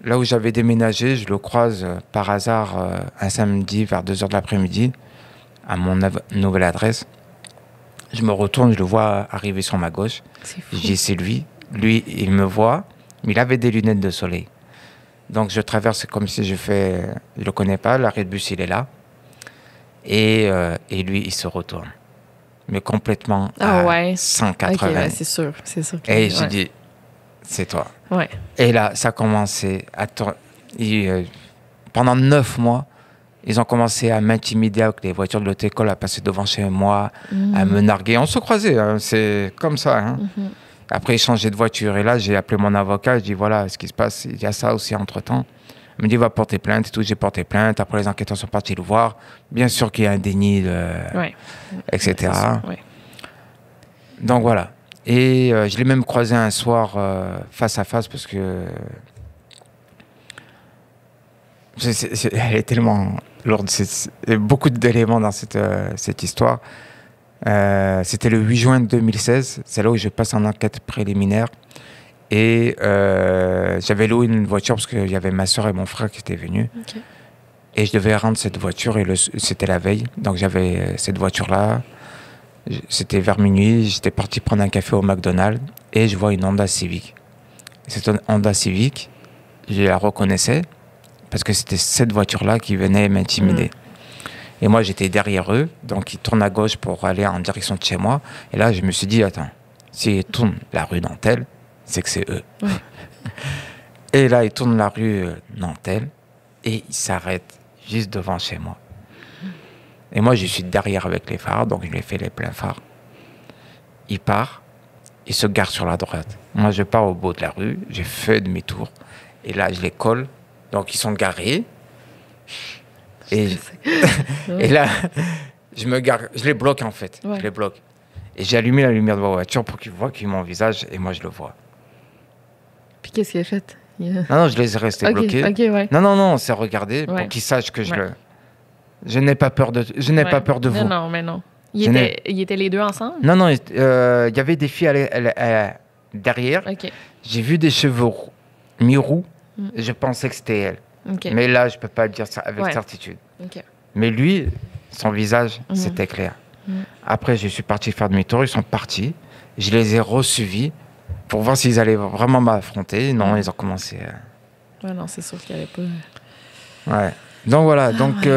là où j'avais déménagé, je le croise par hasard un samedi vers 2h de l'après-midi à mon nouvelle adresse. Je me retourne, je le vois arriver sur ma gauche. Je dis, c'est lui. Lui, il me voit, mais il avait des lunettes de soleil. Donc je traverse comme si je le connais pas, l'arrêt de bus il est là. Et lui il se retourne. Mais complètement à 180. Okay, ouais, c'est sûr. Et j'ai dit, c'est toi. Ouais. Et là, ça a commencé à pendant 9 mois, ils ont commencé à m'intimider avec les voitures de l'auto-école, à passer devant chez moi, à me narguer. On se croisait, hein, c'est comme ça. Hein. Après, ils changeaient de voiture. Et là, j'ai appelé mon avocat. Je dis, voilà ce qui se passe. Il y a ça aussi entre-temps. Il me dit, va porter plainte et tout. J'ai porté plainte. Après, les enquêteurs sont partis le voir. Bien sûr qu'il y a un déni, etc. Ouais. Donc, voilà. Et je l'ai même croisé un soir face à face parce que... elle est tellement lourde. Il y a beaucoup d'éléments dans cette histoire. C'était le 8 juin 2016, c'est là où je passe en enquête préliminaire et j'avais loué une voiture parce qu'il y avait ma soeur et mon frère qui étaient venus et je devais rendre cette voiture et c'était la veille, donc j'avais cette voiture-là, c'était vers minuit, j'étais parti prendre un café au McDonald's et je vois une Honda Civic. Cette Honda Civic, je la reconnaissais parce que c'était cette voiture-là qui venait m'intimider. Et moi, j'étais derrière eux, donc ils tournent à gauche pour aller en direction de chez moi. Et là, je me suis dit, attends, s'ils tournent la rue Nantel, c'est que c'est eux. Ouais. Et là, ils tournent la rue Nantel et ils s'arrêtent juste devant chez moi. Et moi, je suis derrière avec les phares, donc je lui ai fait les pleins phares. Il part, il se gare sur la droite. Moi, je pars au bout de la rue, j'ai fait demi-tour. Et là, je les colle, donc ils sont garés. Et là, je me gare, je les bloque en fait, je les bloque. Et j'ai allumé la lumière de ma voiture pour qu'ils voient qu'ils mon visage et moi je le vois. Puis qu'est-ce qu'il a fait? Non, je les ai restés bloqués. OK, ouais. Non, on s'est regardé Ouais. pour qu'ils sachent que Ouais. je n'ai pas peur de vous. Non, mais non. Je Ils étaient les deux ensemble? Non, il y avait des filles derrière. OK. J'ai vu des cheveux mi-roux. Je pensais que c'était elle. OK. Mais là, je peux pas dire ça avec Ouais. certitude. OK. Mais lui, son visage, c'était clair. Après, je suis parti faire demi-tour. Ils sont partis. Je les ai re-suivis pour voir s'ils allaient vraiment m'affronter. Non, ils ont commencé. Ouais, non, c'est sûr qu'il n'y avait pas. Ouais. Donc voilà. Donc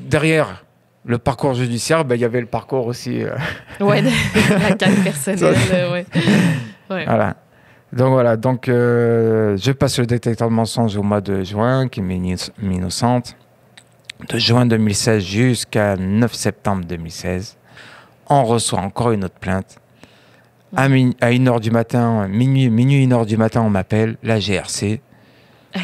derrière le parcours judiciaire, il y avait le parcours aussi. Ouais, la quête personnelle, ouais. Ouais. Voilà. Donc voilà. Donc je passe le détecteur de mensonges au mois de juin, qui m'est innocente. De juin 2016 jusqu'à 9 septembre 2016. On reçoit encore une autre plainte. À 1h du matin, minuit, 1h du matin, on m'appelle, la GRC.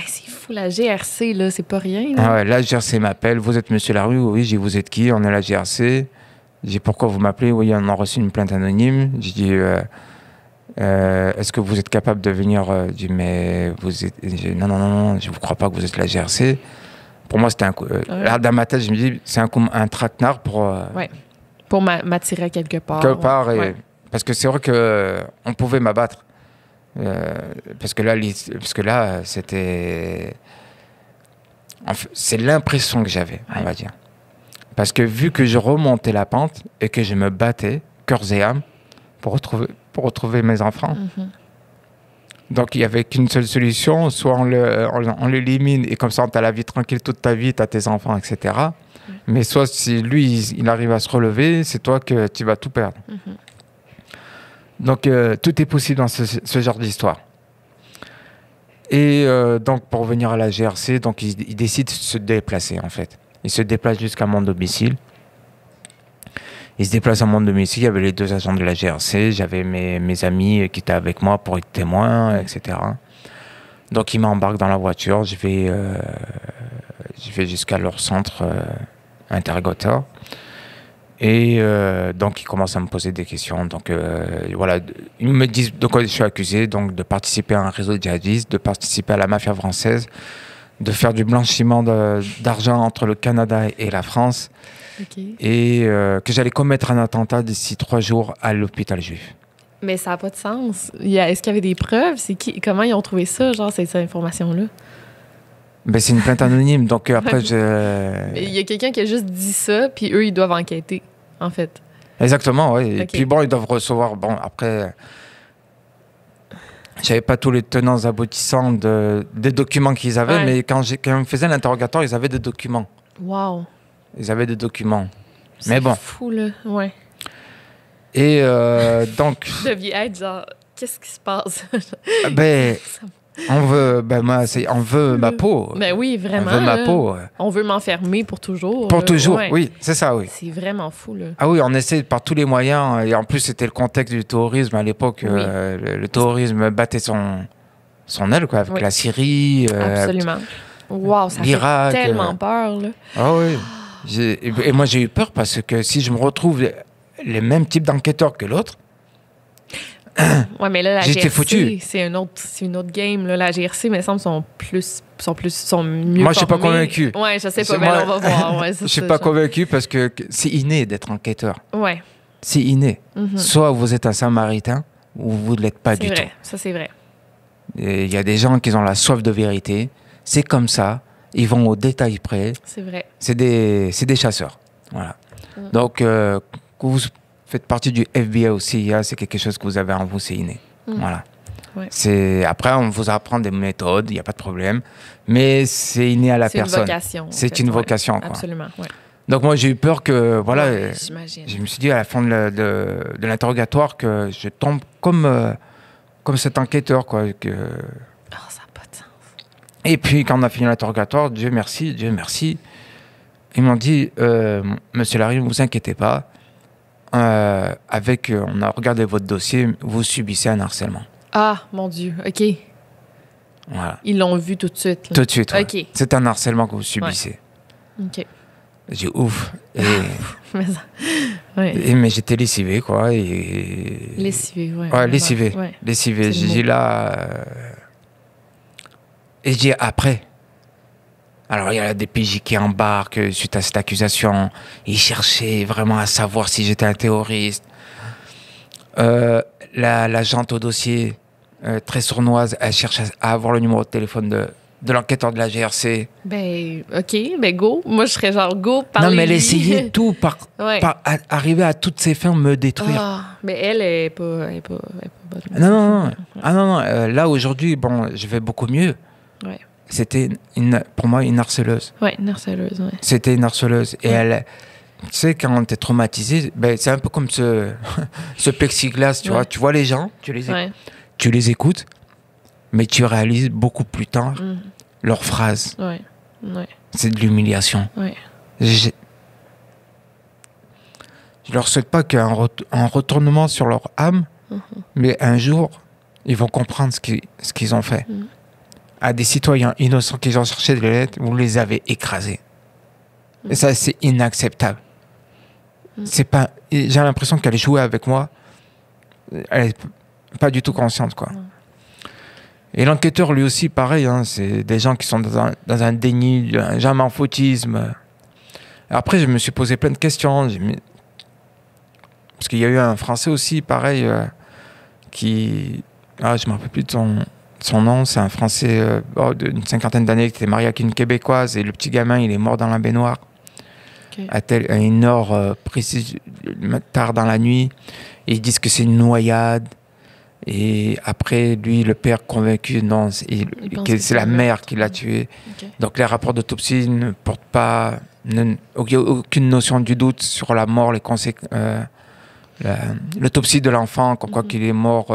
C'est fou, la GRC, là, c'est pas rien. Là. Ah ouais, la GRC m'appelle. Vous êtes monsieur Larue? Oui, j'ai dit, vous êtes qui? On est la GRC. J'ai dit, pourquoi vous m'appelez? Oui, on a reçu une plainte anonyme. J'ai dit, est-ce que vous êtes capable de venir? J'ai dit, mais vous êtes... Non, je ne vous crois pas que vous êtes la GRC. Pour moi, c'était un coup. Là, dans ma tête, je me dis, c'est un traquenard pour. Ouais. Pour m'attirer quelque part. Quelque part. Ouais. Parce que c'est vrai qu'on pouvait m'abattre. Parce que là, c'était. C'est l'impression que j'avais, on va dire. Parce que vu que je remontais la pente et que je me battais, cœur et âme, pour retrouver mes enfants. Donc, il n'y avait qu'une seule solution, soit on l'élimine et comme ça, tu as la vie tranquille toute ta vie, tu as tes enfants, etc. Mais soit si lui, il arrive à se relever, c'est toi que tu vas tout perdre. Donc, tout est possible dans ce genre d'histoire. Et donc, pour revenir à la GRC, donc, il décide de se déplacer, en fait. Il se déplace jusqu'à mon domicile. Il se déplace à mon domicile, il y avait les 2 agents de la GRC, j'avais mes amis qui étaient avec moi pour être témoins, etc. Donc il m'embarque dans la voiture, je vais jusqu'à leur centre interrogatoire. Et donc ils commencent à me poser des questions. Donc voilà, ils me disent de quoi je suis accusé, donc de participer à un réseau djihadiste, de participer à la mafia française, de faire du blanchiment d'argent entre le Canada et la France. Okay. Et que j'allais commettre un attentat d'ici 3 jours à l'hôpital juif. Mais ça n'a pas de sens. Est-ce qu'il y avait des preuves? Comment ils ont trouvé ça, genre, cette information-là? Ben, c'est une plainte anonyme, donc après, Il y a quelqu'un qui a juste dit ça, puis eux, ils doivent enquêter, en fait. Exactement, oui. Okay. Et puis bon, ils doivent recevoir... Bon, après... J'avais pas tous les tenants aboutissants des documents qu'ils avaient, mais quand ils me faisaient l'interrogatoire, ils avaient des documents. Wow. Ils avaient des documents. Mais bon. C'est fou, là. Ouais. Et donc... Vous deviez être genre, qu'est-ce qui se passe? On veut ma peau. Ben oui, vraiment. On veut ma peau. On veut m'enfermer pour toujours. Pour toujours, ouais. oui, c'est ça, oui. C'est vraiment fou, là. Ah oui, on essaie par tous les moyens. Et en plus, c'était le contexte du terrorisme à l'époque. Oui. Le terrorisme battait son aile, quoi, avec la Syrie. Absolument. Wow, ça l'Irak, fait tellement peur, là. Ah oui. Et moi, j'ai eu peur parce que si je me retrouve les mêmes types d'enquêteurs que l'autre, ouais, mais là, la j'étais GRC, foutu. c'est une autre game. Là. La GRC, me semble, sont mieux moi, je suis pas formés. convaincu. Ouais, je sais pas, mais on va voir. Ouais, je suis pas convaincu parce que c'est inné d'être enquêteur. Ouais. C'est inné. Soit vous êtes un Samaritain ou vous ne l'êtes pas du tout. Ça, c'est vrai. Il y a des gens qui ont la soif de vérité. C'est comme ça. Ils vont au détail près. C'est vrai. C'est des chasseurs. Voilà. Donc, que vous faites partie du FBI ou CIA, c'est quelque chose que vous avez en vous, c'est inné. Voilà. Ouais. Après, on vous apprend des méthodes, il n'y a pas de problème. Mais c'est inné à la personne. C'est une vocation. C'est une vocation, quoi. Absolument, ouais. Donc, moi, j'ai eu peur que, voilà, j'imagine. Je me suis dit à la fin de l'interrogatoire que je tombe comme cet enquêteur, quoi. Que... ça n'a pas de sens. Et puis, quand on a fini l'interrogatoire, Dieu merci, ils m'ont dit, Monsieur Larry, ne vous inquiétez pas, on a regardé votre dossier, vous subissez un harcèlement. Ah, mon Dieu, OK. Voilà. Ils l'ont vu tout de suite. Là. Tout de suite, ouais. OK. C'est un harcèlement que vous subissez. Ouais. OK. J'ai ouf. Mais j'étais lessivé, quoi. Lessivé, ouais. Ouais, lessivé. Ouais. Lessivé. J'ai dit là... Et je dis après. Alors, il y a des PJ qui embarquent suite à cette accusation. Ils cherchaient vraiment à savoir si j'étais un terroriste. L'agente au dossier, très sournoise, elle cherche à avoir le numéro de téléphone de l'enquêteur de la GRC. Ben, OK, ben go. Moi, je serais genre go, parlez-lui. Non, mais elle essayait tout Ouais. arriver à toutes ses fins, me détruire. Ah, mais elle est pas bonne. Non. Ah non. Là, aujourd'hui, bon, je vais beaucoup mieux. Ouais. C'était, pour moi, une harceleuse. Ouais, une harceleuse, ouais. C'était une harceleuse. Et elle... Tu sais, quand t'es traumatisé, ben, c'est un peu comme ce plexiglas, tu vois. Tu vois les gens, tu les écoutes, mais tu réalises beaucoup plus tard leurs phrases. Ouais. C'est de l'humiliation. Ouais. Je leur souhaite pas qu'un retournement sur leur âme, mais un jour, ils vont comprendre ce qu'ils ont fait. À des citoyens innocents qui ont cherché des lettres, vous les avez écrasés. Et ça, c'est inacceptable. C'est pas... J'ai l'impression qu'elle jouait avec moi. Elle est pas du tout consciente, quoi. Et l'enquêteur, lui aussi, pareil, hein, c'est des gens qui sont dans un déni, un jamais en fautisme. Après, je me suis posé plein de questions. Parce qu'il y a eu un Français aussi, pareil, qui... Ah, je ne me rappelle plus de son nom. C'est un Français d'une cinquantaine d'années qui était marié avec une Québécoise. Et le petit gamin, il est mort dans la baignoire. Okay. À une heure précise, tard dans la nuit. Et ils disent que c'est une noyade. Et après, lui, le père convaincu, non, que c'est la mère qui l'a tué. Okay. Donc les rapports d'autopsie ne portent pas, aucune notion du doute sur la mort, les conséquences. L'autopsie de l'enfant, comme quoi qu'il est mort,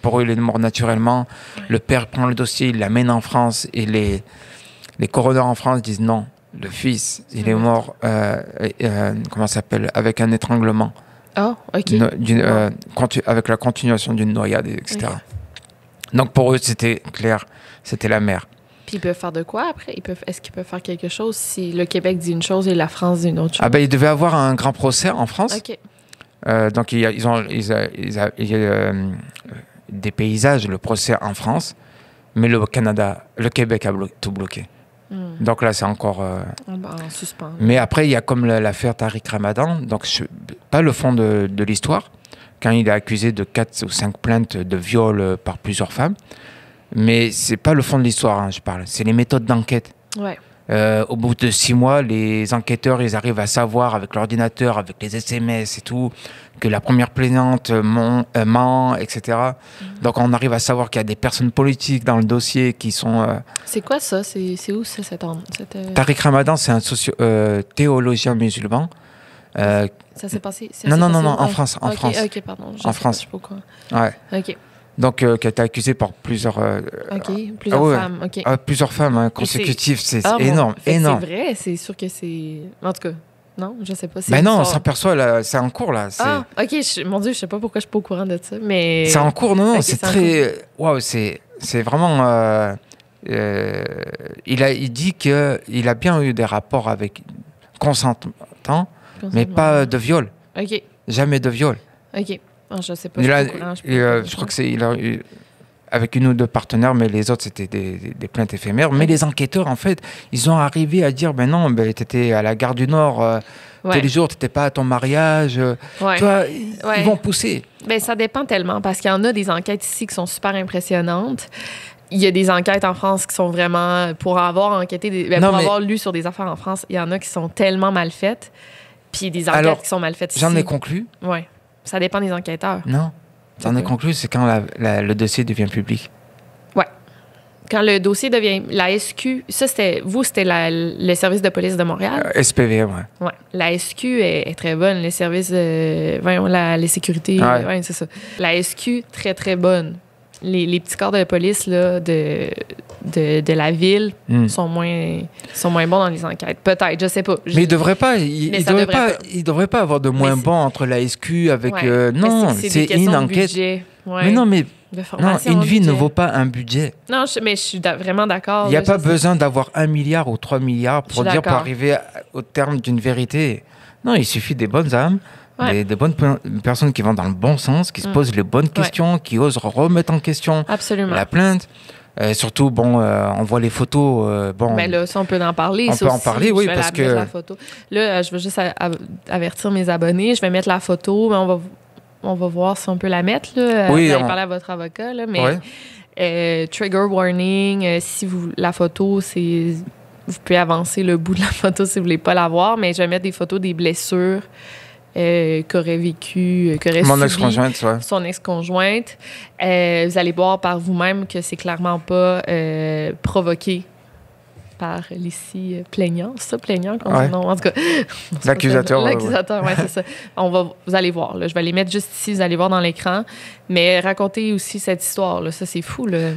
pour eux il est mort naturellement. Le père prend le dossier, il l'amène en France et les coroners en France disent non, le fils, il est mort, comment ça s'appelle, avec un étranglement. Oh, ok. Avec la continuation d'une noyade, etc. Okay. Donc pour eux, c'était clair, c'était la mère. Puis ils peuvent faire de quoi après? Est-ce qu'ils peuvent faire quelque chose si le Québec dit une chose et la France dit une autre chose? Ah ben, ils devaient avoir un grand procès en France. OK. Donc il y a des paysages, le procès en France, mais le Québec a tout bloqué. Donc là, c'est encore... en suspens. Mais après, il y a comme l'affaire Tariq Ramadan, donc pas le fond de l'histoire, quand il est accusé de 4 ou 5 plaintes de viol par plusieurs femmes. Mais c'est pas le fond de l'histoire, hein, je parle. C'est les méthodes d'enquête. Ouais. Au bout de 6 mois, les enquêteurs, ils arrivent à savoir avec l'ordinateur, avec les SMS et tout, que la première plaignante ment, etc. Donc on arrive à savoir qu'il y a des personnes politiques dans le dossier qui sont... C'est quoi ça? C'est où ça, cette... Tariq Ramadan, c'est un théologien musulman. Ça s'est passé? Non, en France. En France. Ok, pardon. En France. Je sais pas pourquoi. Ouais. Ok. Donc, qui a été accusé par plusieurs... plusieurs femmes, ok. Plusieurs femmes hein, consécutives, c'est énorme, énorme. C'est vrai, c'est sûr que c'est... En tout cas, non, je sais pas. Ben non, on s'aperçoit, là, c'est en cours, là. Ah, ok, mon Dieu, je sais pas pourquoi je suis pas au courant de ça, mais... C'est en cours, non, c'est très... Waouh, c'est vraiment... il dit qu'il a bien eu des rapports avec consentant, mais pas de viol. Ok. Jamais de viol. Ok. Oh, je sais pas. Je crois que il a eu avec une ou deux partenaires, mais les autres c'était des plaintes éphémères. Mais les enquêteurs, en fait, ils ont arrivé à dire ben non, t'étais à la gare du Nord tous les jours, t'étais pas à ton mariage. Toi, ils vont pousser. Ben ça dépend tellement parce qu'il y en a des enquêtes ici qui sont super impressionnantes. Il y a des enquêtes en France qui sont vraiment pour avoir enquêté, avoir lu sur des affaires en France. Il y en a qui sont tellement mal faites, puis des enquêtes qui sont mal faites ici. J'en ai conclu. Ouais. Ça dépend des enquêteurs. Non. J'en ai conclu, c'est quand le dossier devient public. Ouais. Quand le dossier devient... La SQ... Ça, c'était le service de police de Montréal? SPV, ouais. Ouais. La SQ est très bonne. Les services... les sécurités... Ouais, c'est ça. La SQ, très, très bonne. Les petits corps de police là, de la ville sont moins bons dans les enquêtes. Peut-être, je sais pas. Mais il devrait pas. Il devrait pas avoir de moins bon entre la SQ avec. Non, c'est une enquête. Mais non, mais une vie ne vaut pas un budget. Non, mais je suis vraiment d'accord. Il n'y a pas besoin d'avoir 1 milliard ou 3 milliards pour arriver au terme d'une vérité. Non, il suffit des bonnes âmes. Ouais. Des bonnes personnes qui vont dans le bon sens, qui se posent les bonnes questions, qui osent remettre en question la plainte. Surtout, bon, on voit les photos. Bon, Mais là, ça, on peut en parler. On peut en parler, oui, parce que... La photo. Là, je veux juste avertir mes abonnés. Je vais mettre la photo, mais on va voir si on peut la mettre. Là. Oui, vous allez parler à votre avocat. Là, mais ouais. trigger warning, si la photo, c'est... Vous pouvez avancer le bout de la photo si vous voulez pas la voir, mais je vais mettre des photos des blessures qu'aurait vécu, qu'aurait Mon subi ex-conjointe, ouais. son ex-conjointe. Vous allez voir par vous-même que c'est clairement pas provoqué par l'ici plaignant. C'est ça, plaignant? Ouais. Non, en tout cas. L'accusateur. L'accusateur, oui, c'est ça. Vous allez voir. Là, je vais les mettre juste ici, vous allez voir dans l'écran. Mais racontez aussi cette histoire. Là. Ça, c'est fou. Là,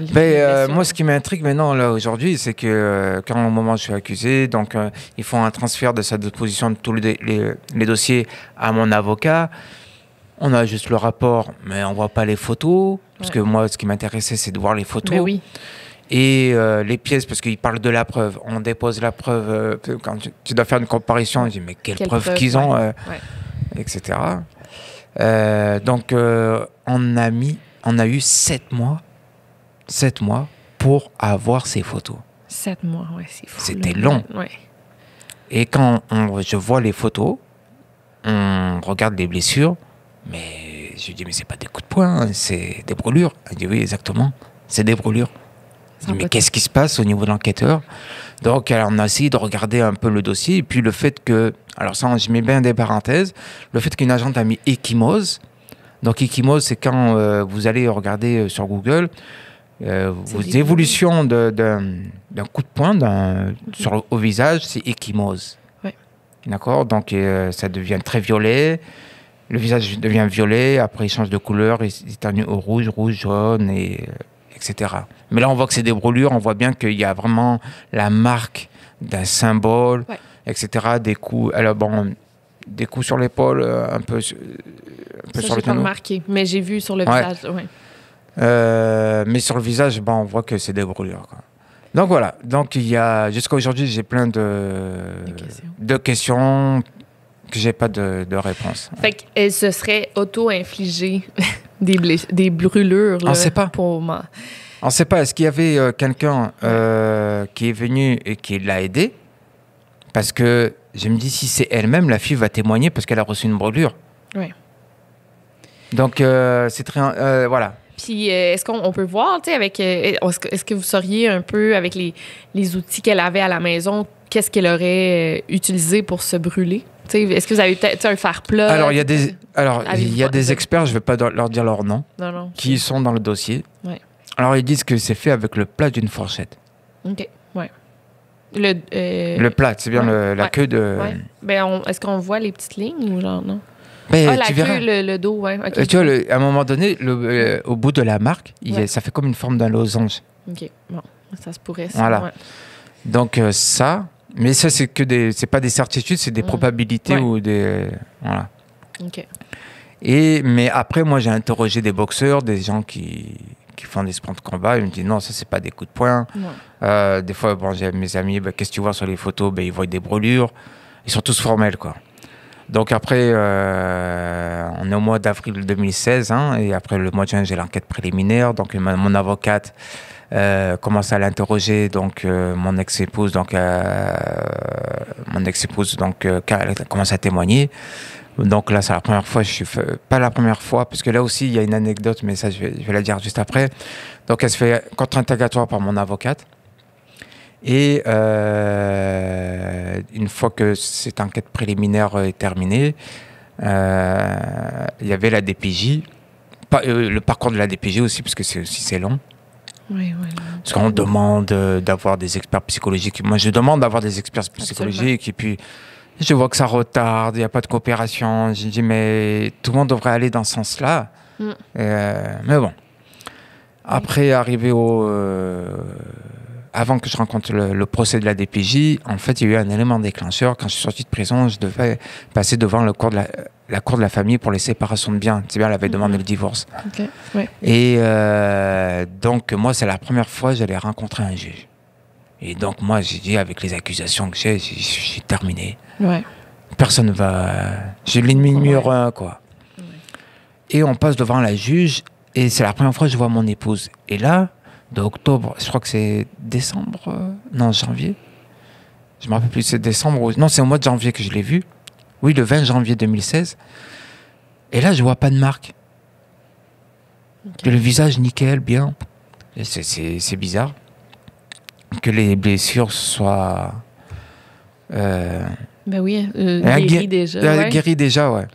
moi, ce qui m'intrigue maintenant, là, aujourd'hui, c'est que quand au moment où je suis accusé, donc ils font un transfert de sa déposition de tous les dossiers à mon avocat. On a juste le rapport, mais on voit pas les photos. Parce que moi, ce qui m'intéressait, c'est de voir les photos. Mais oui. Et les pièces, parce qu'ils parlent de la preuve. On dépose la preuve. Quand tu dois faire une comparution, on dit, mais quelle preuve qu'ils ont, etc. Donc, on a eu 7 mois pour avoir ces photos. 7 mois, oui, c'est fou. C'était long. Ouais. Et quand je vois les photos, on regarde les blessures, mais je dis, mais c'est pas des coups de poing, hein, c'est des brûlures. Il dit, oui, exactement, c'est des brûlures. Je dis, mais qu'est-ce qui se passe au niveau de l'enquêteur? Donc, alors, on a essayé de regarder un peu le dossier. Et puis, le fait que... Alors, ça, je mets bien des parenthèses. Le fait qu'une agente a mis ecchymose. Donc, ecchymose, c'est quand vous allez regarder sur Google vos évolutions d'un coup de poing au visage, c'est ecchymose. Ouais. D'accord? Donc, ça devient très violet. Le visage devient violet. Après, il change de couleur. Il est au rouge, jaune, etc. Mais là, on voit que c'est des brûlures. On voit bien qu'il y a vraiment la marque d'un symbole, etc. Des coups, alors bon, des coups sur l'épaule, un peu sur le genou. Remarqué, mais j'ai vu sur le visage. Ouais. Mais sur le visage, bon, on voit que c'est des brûlures, quoi. Donc voilà. Donc il y a jusqu'à aujourd'hui, j'ai plein de questions que j'ai pas de réponse. Fait qu'elle se serait auto-infligée des brûlures. Là, on sait pas. On ne sait pas. Est-ce qu'il y avait quelqu'un qui est venu et qui l'a aidé? Parce que je me dis, si c'est elle-même, la fille va témoigner parce qu'elle a reçu une brûlure. Oui. Donc, c'est très... voilà. Puis, est-ce qu'on peut voir, tu sais, avec... est-ce que vous sauriez un peu, avec les outils qu'elle avait à la maison, qu'est-ce qu'elle aurait utilisé pour se brûler? T'sais, est-ce que vous avez peut-être un fer-plat? Alors, il y a des experts, je ne vais pas leur dire leur nom, qui sont dans le dossier. Ouais. Alors, ils disent que c'est fait avec le plat d'une fourchette. OK, ouais. Le plat, c'est bien la queue de... Ouais. Ben, est-ce qu'on voit les petites lignes ou genre, non? Ben, la tu queue, verras. le dos, ouais. Okay. Tu vois, à un moment donné, au bout de la marque, ça fait comme une forme d'un losange. OK, bon, ça se pourrait, ça. Voilà. Ouais. Donc, ça... Mais ça, c'est pas des certitudes, c'est des probabilités ou des... Voilà. OK. Mais après, moi, j'ai interrogé des boxeurs, des gens qui font des sports de combat. Ils me disent non, ça, c'est pas des coups de poing. Des fois, bon, j'ai mes amis, qu'est-ce que tu vois sur les photos? Ils voient des brûlures. Ils sont tous formels, quoi. Donc après, on est au mois d'avril 2016, hein, et après le mois de juin, j'ai l'enquête préliminaire. Donc mon avocate commence à l'interroger, donc mon ex-épouse, donc commence à témoigner. Donc là, c'est la première fois, pas la première fois, parce que là aussi, il y a une anecdote, mais ça, je vais la dire juste après. Donc elle se fait contre-interrogatoire par mon avocate. Et une fois que cette enquête préliminaire est terminée, il y avait la DPJ, le parcours de la DPJ aussi, parce que c'est long. Oui. Parce qu'on demande d'avoir des experts psychologiques. Moi, je demande d'avoir des experts psychologiques. Et puis, je vois que ça retarde, il n'y a pas de coopération. J'ai dit, mais tout le monde devrait aller dans ce sens-là. Mais bon. Après, arrivé avant que je rencontre le procès de la DPJ, en fait, il y a eu un élément déclencheur. Quand je suis sorti de prison, je devais passer devant la cour de la famille pour les séparations de biens. C'est bien, elle avait demandé le divorce. Okay. Ouais. Et donc, moi, c'est la première fois que j'allais rencontrer un juge. Et donc, moi, j'ai dit, avec les accusations que j'ai terminé. Ouais. Personne ne va... J'ai l'ennemi numéro un, quoi. Ouais. Et on passe devant la juge, et c'est la première fois que je vois mon épouse. Et là, d'octobre, je crois que c'est décembre, non, janvier. Je me rappelle plus, c'est décembre, non, c'est au mois de janvier que je l'ai vu. Oui, le 20 janvier 2016. Et là, je vois pas de marque. Que le visage nickel, bien. Et c'est bizarre. Que les blessures soient... Ben oui, guéri déjà. Ouais. Guéri déjà, ouais.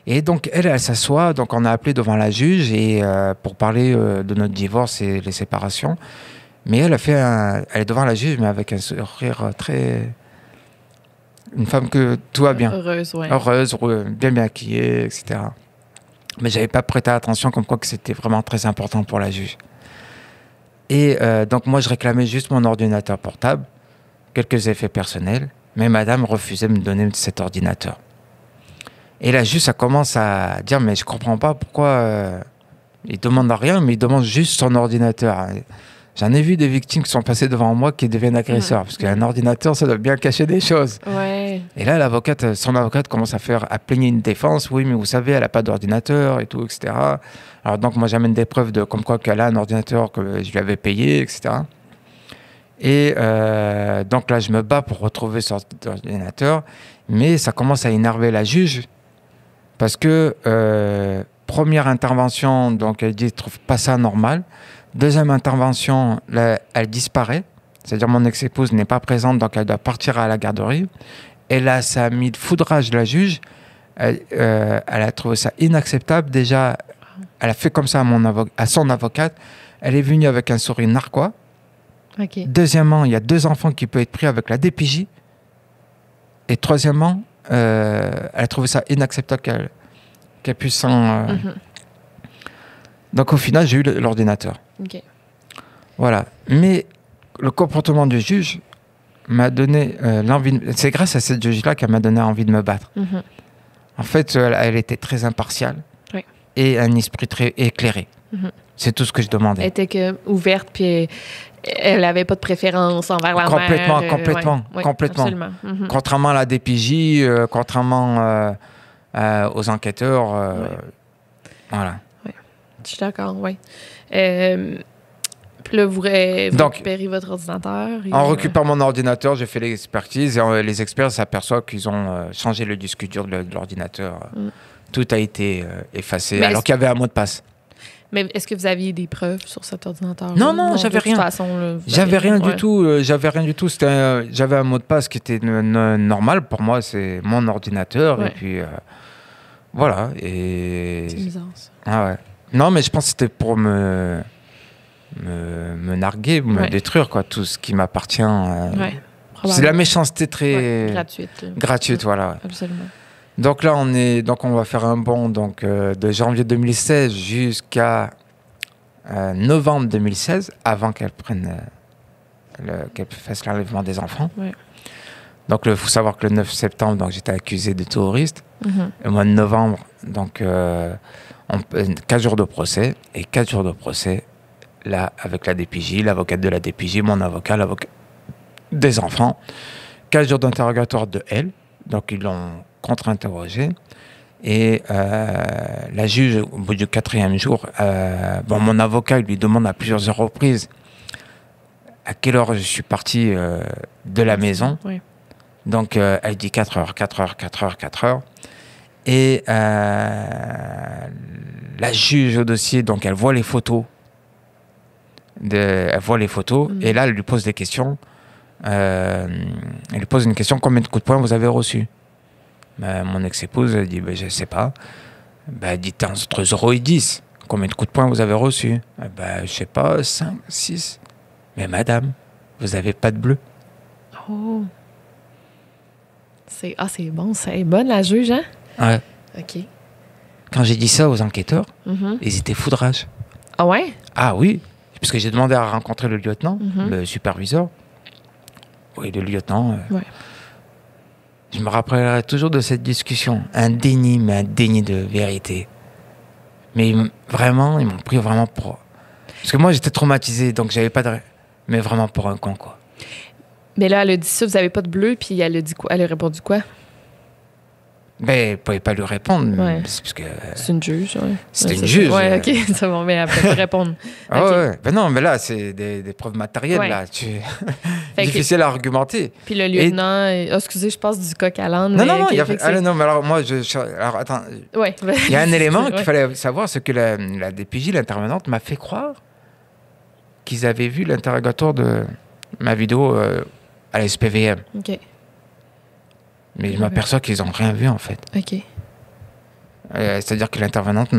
Et donc, elle s'assoit. Donc, on a appelé devant la juge et, pour parler de notre divorce et les séparations. Mais elle est devant la juge, mais avec un sourire très... Une femme que tout va bien. Heureuse, ouais. Heureuse, bien maquillée, etc. Mais j'avais pas prêté attention comme quoi que c'était vraiment très important pour la juge. Et donc, moi, je réclamais juste mon ordinateur portable, quelques effets personnels, mais madame refusait de me donner cet ordinateur. Et la juge, ça commence à dire, mais je comprends pas pourquoi il demande rien, mais il demande juste son ordinateur. J'en ai vu des victimes qui sont passées devant moi qui deviennent agresseurs, parce qu'un ordinateur, ça doit bien cacher des choses. Ouais. Et là, son avocate commence à plaigner une défense. Oui, mais vous savez, elle n'a pas d'ordinateur et tout, etc. Alors donc, moi, j'amène des preuves de comme quoi qu'elle a un ordinateur que je lui avais payé, etc. Et donc là, je me bats pour retrouver son ordinateur, mais ça commence à énerver la juge, parce que première intervention, donc elle dit, je trouve pas ça normal. Deuxième intervention, là, elle disparaît. C'est-à-dire mon ex-épouse n'est pas présente, donc elle doit partir à la garderie. Et là, ça a mis le foudrage de la juge. Elle a trouvé ça inacceptable. Déjà, elle a fait comme ça à son avocate. Elle est venue avec un sourire narquois. Okay. Deuxièmement, il y a 2 enfants qui peuvent être pris avec la DPJ. Et troisièmement, elle a trouvé ça inacceptable qu'elle puisse s'en... Donc au final, j'ai eu l'ordinateur. Okay. Voilà. Mais le comportement du juge m'a donné l'envie... C'est grâce à cette juge-là qu'elle m'a donné envie de me battre. En fait, elle était très impartiale et un esprit très éclairé. C'est tout ce que je demandais. Elle était ouverte, puis elle n'avait pas de préférence envers la mère. Complètement. Absolument. Contrairement à la DPJ, contrairement aux enquêteurs. Voilà. Je suis d'accord, oui. Puis là, vous récupérez votre ordinateur. On récupère mon ordinateur, j'ai fait l'expertise et les experts s'aperçoivent qu'ils ont changé le disque dur de l'ordinateur. Tout a été effacé, alors qu'il y avait un mot de passe. Mais est-ce que vous aviez des preuves sur cet ordinateur? Non, j'avais rien. De toute façon, j'avais rien du tout. J'avais rien du tout. J'avais un mot de passe qui était normal. Pour moi, c'est mon ordinateur. Et puis, voilà. Et... C'est bizarre, ça. Ah ouais. Non, mais je pense que c'était pour me narguer, me détruire, quoi, tout ce qui m'appartient. C'est la méchanceté très gratuite, voilà. Absolument. Donc là, on va faire un bond de janvier 2016 jusqu'à novembre 2016, avant qu'elle fasse l'enlèvement des enfants. Donc, il faut savoir que le 9 septembre, donc, j'étais accusé de terroriste. Le mois de novembre, donc 4 jours de procès. Et 4 jours de procès, là, avec la DPJ, l'avocate de la DPJ, mon avocat, l'avocat des enfants. 4 jours d'interrogatoire de elle. Donc, ils l'ont contre-interrogé. Et la juge, au bout du 4e jour, mon avocat lui demande à plusieurs reprises à quelle heure je suis parti de la maison. Donc, elle dit 4 heures. Et la juge au dossier, donc, elle voit les photos. Et là, elle lui pose des questions. Elle lui pose une question: combien de coups de poing vous avez reçus? Mon ex-épouse, elle dit, je ne sais pas. Elle dit, entre 0 et 10. Combien de coups de poing vous avez reçus? Je ne sais pas, 5, 6. Mais madame, vous n'avez pas de bleu. Oh. C'est bon, c'est bonne la juge, hein? Ouais. OK. Quand j'ai dit ça aux enquêteurs, ils étaient foudrage. Ah ouais? Ah oui, parce que j'ai demandé à rencontrer le lieutenant, le superviseur. Oui, le lieutenant. Je me rappellerai toujours de cette discussion. Un déni de vérité. Mais vraiment, ils m'ont pris vraiment pour... Parce que moi, j'étais traumatisé, donc j'avais pas de... Mais vraiment pour un con, quoi. Mais là, elle a dit ça, vous avez pas de bleu, puis elle a dit quoi? Elle a répondu quoi? Ben, elle ne pouvait pas lui répondre. Ouais. Parce que C'est une juge, oui. c'était une juge. Oui, OK, c'est bon, mais elle peut pas répondre. Ah OK. ouais. Ben non, mais là, c'est des preuves matérielles. Ouais. Là. Fait que- Difficile à argumenter. Puis le lieutenant... Oh, excusez, je passe du coq à l'âne. Non, mais non, non. OK, Il y a... fait que Ah, c'est- non, mais alors, moi, alors, attends. Ouais. Il y a un élément qu'il Ouais. fallait savoir, c'est que la DPJ, l'intervenante, m'a fait croire qu'ils avaient vu l'interrogatoire de ma vidéo à la SPVM. OK. Mais je m'aperçois qu'ils n'ont rien vu, en fait. OK. C'est-à-dire que l'intervenante,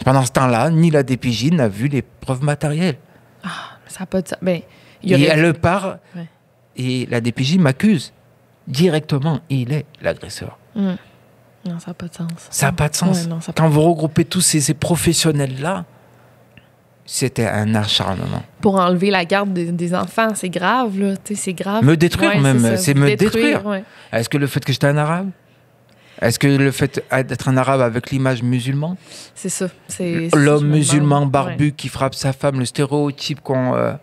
pendant ce temps-là, ni la DPJ n'a vu les preuves matérielles. Ça n'a pas de... Ben, il y Et aurait... elle part, Ouais. et la DPJ m'accuse directement. Il est l'agresseur. Non, ça n'a pas de sens. Ça n'a pas de sens. Ouais, non, ça a Quand vous regroupez tous ces professionnels-là, c'était un acharnement. Pour enlever la garde des enfants, c'est grave, là. Tu sais, c'est grave. Me détruire Ouais, même, ça. c'est me détruire. Ouais. Est-ce que le fait que j'étais un arabe? Est-ce que le fait d'être un arabe avec l'image musulman? C'est ça. C'est L'homme je me musulman demande. barbu qui frappe sa femme, le stéréotype qu'on... Ouais.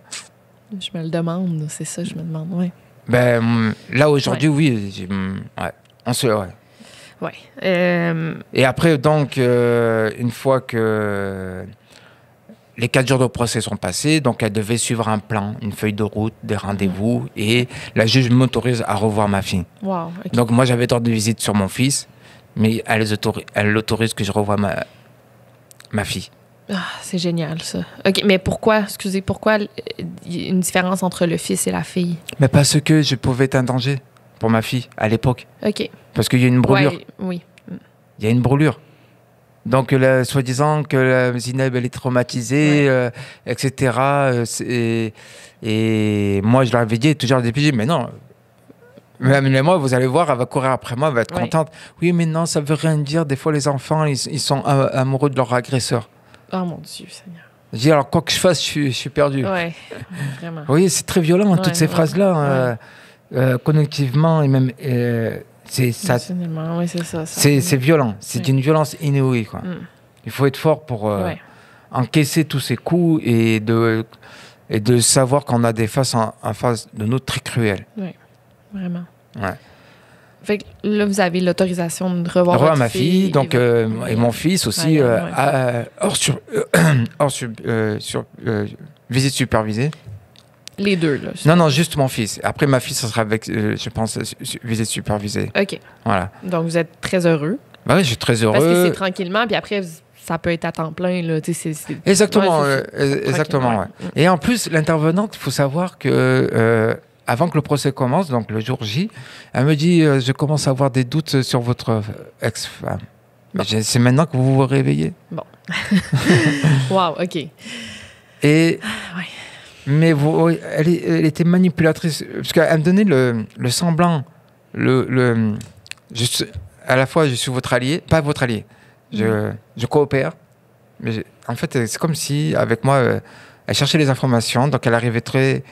Je me le demande, c'est ça, je me demande, oui. Ben, là, aujourd'hui, oui. Ouais. On se... Ouais. Ouais. Et après, donc, une fois que les 4 jours de procès sont passés, donc elle devait suivre un plan, une feuille de route, des rendez-vous, et la juge m'autorise à revoir ma fille. Wow. OK. Donc moi, j'avais ordre de visite sur mon fils, mais elle autorise que je revoie ma fille. Ah, c'est génial, ça. OK, mais pourquoi il y a une différence entre le fils et la fille? Mais parce que je pouvais être un danger pour ma fille à l'époque. OK. Parce qu'il y a une brûlure. Ouais, oui. Il y a une brûlure. Donc, soi-disant que la Zineb, elle est traumatisée, etc. Et moi, je leur avais dit, toujours au DPJ, mais non. Même moi, vous allez voir, elle va courir après moi, elle va être contente. Oui, mais non, ça veut rien dire. Des fois, les enfants, ils sont amoureux de leur agresseur. Oh mon Dieu, Seigneur. Je dis, alors, quoi que je fasse, je suis perdu. Ouais, vraiment. Vous voyez, c'est très violent, toutes ces phrases-là, connectivement, et même... ça, Émotionnellement, oui, c'est ça. c'est violent, c'est d'une violence inouïe, quoi. Il faut être fort pour encaisser tous ces coups et de savoir qu'on a des faces en face de nous très cruelles. Oui, vraiment. Ouais. Fait que là, vous avez l'autorisation de revoir Revoir votre ma fille, donc, et mon fils aussi, sur visite supervisée. Les deux, là. Non, juste mon fils. Après, ma fille, ça sera avec, je pense, visite supervisée. OK. Voilà. Donc, vous êtes très heureux. Bah oui, je suis très heureux. Parce que c'est tranquillement, puis après, ça peut être à temps plein, là. Tu sais, Exactement, Ouais, exactement. ouais. Et en plus, l'intervenante, il faut savoir que avant que le procès commence, donc le jour J, elle me dit je commence à avoir des doutes sur votre ex-femme. Bon. C'est maintenant que vous vous réveillez. Bon. Wow, OK. Et Ouais. mais elle était manipulatrice parce qu'elle me donnait le semblant, à la fois je suis votre allié, pas votre allié. Je coopère, mais en fait c'est comme si avec moi elle cherchait les informations, donc elle arrivait très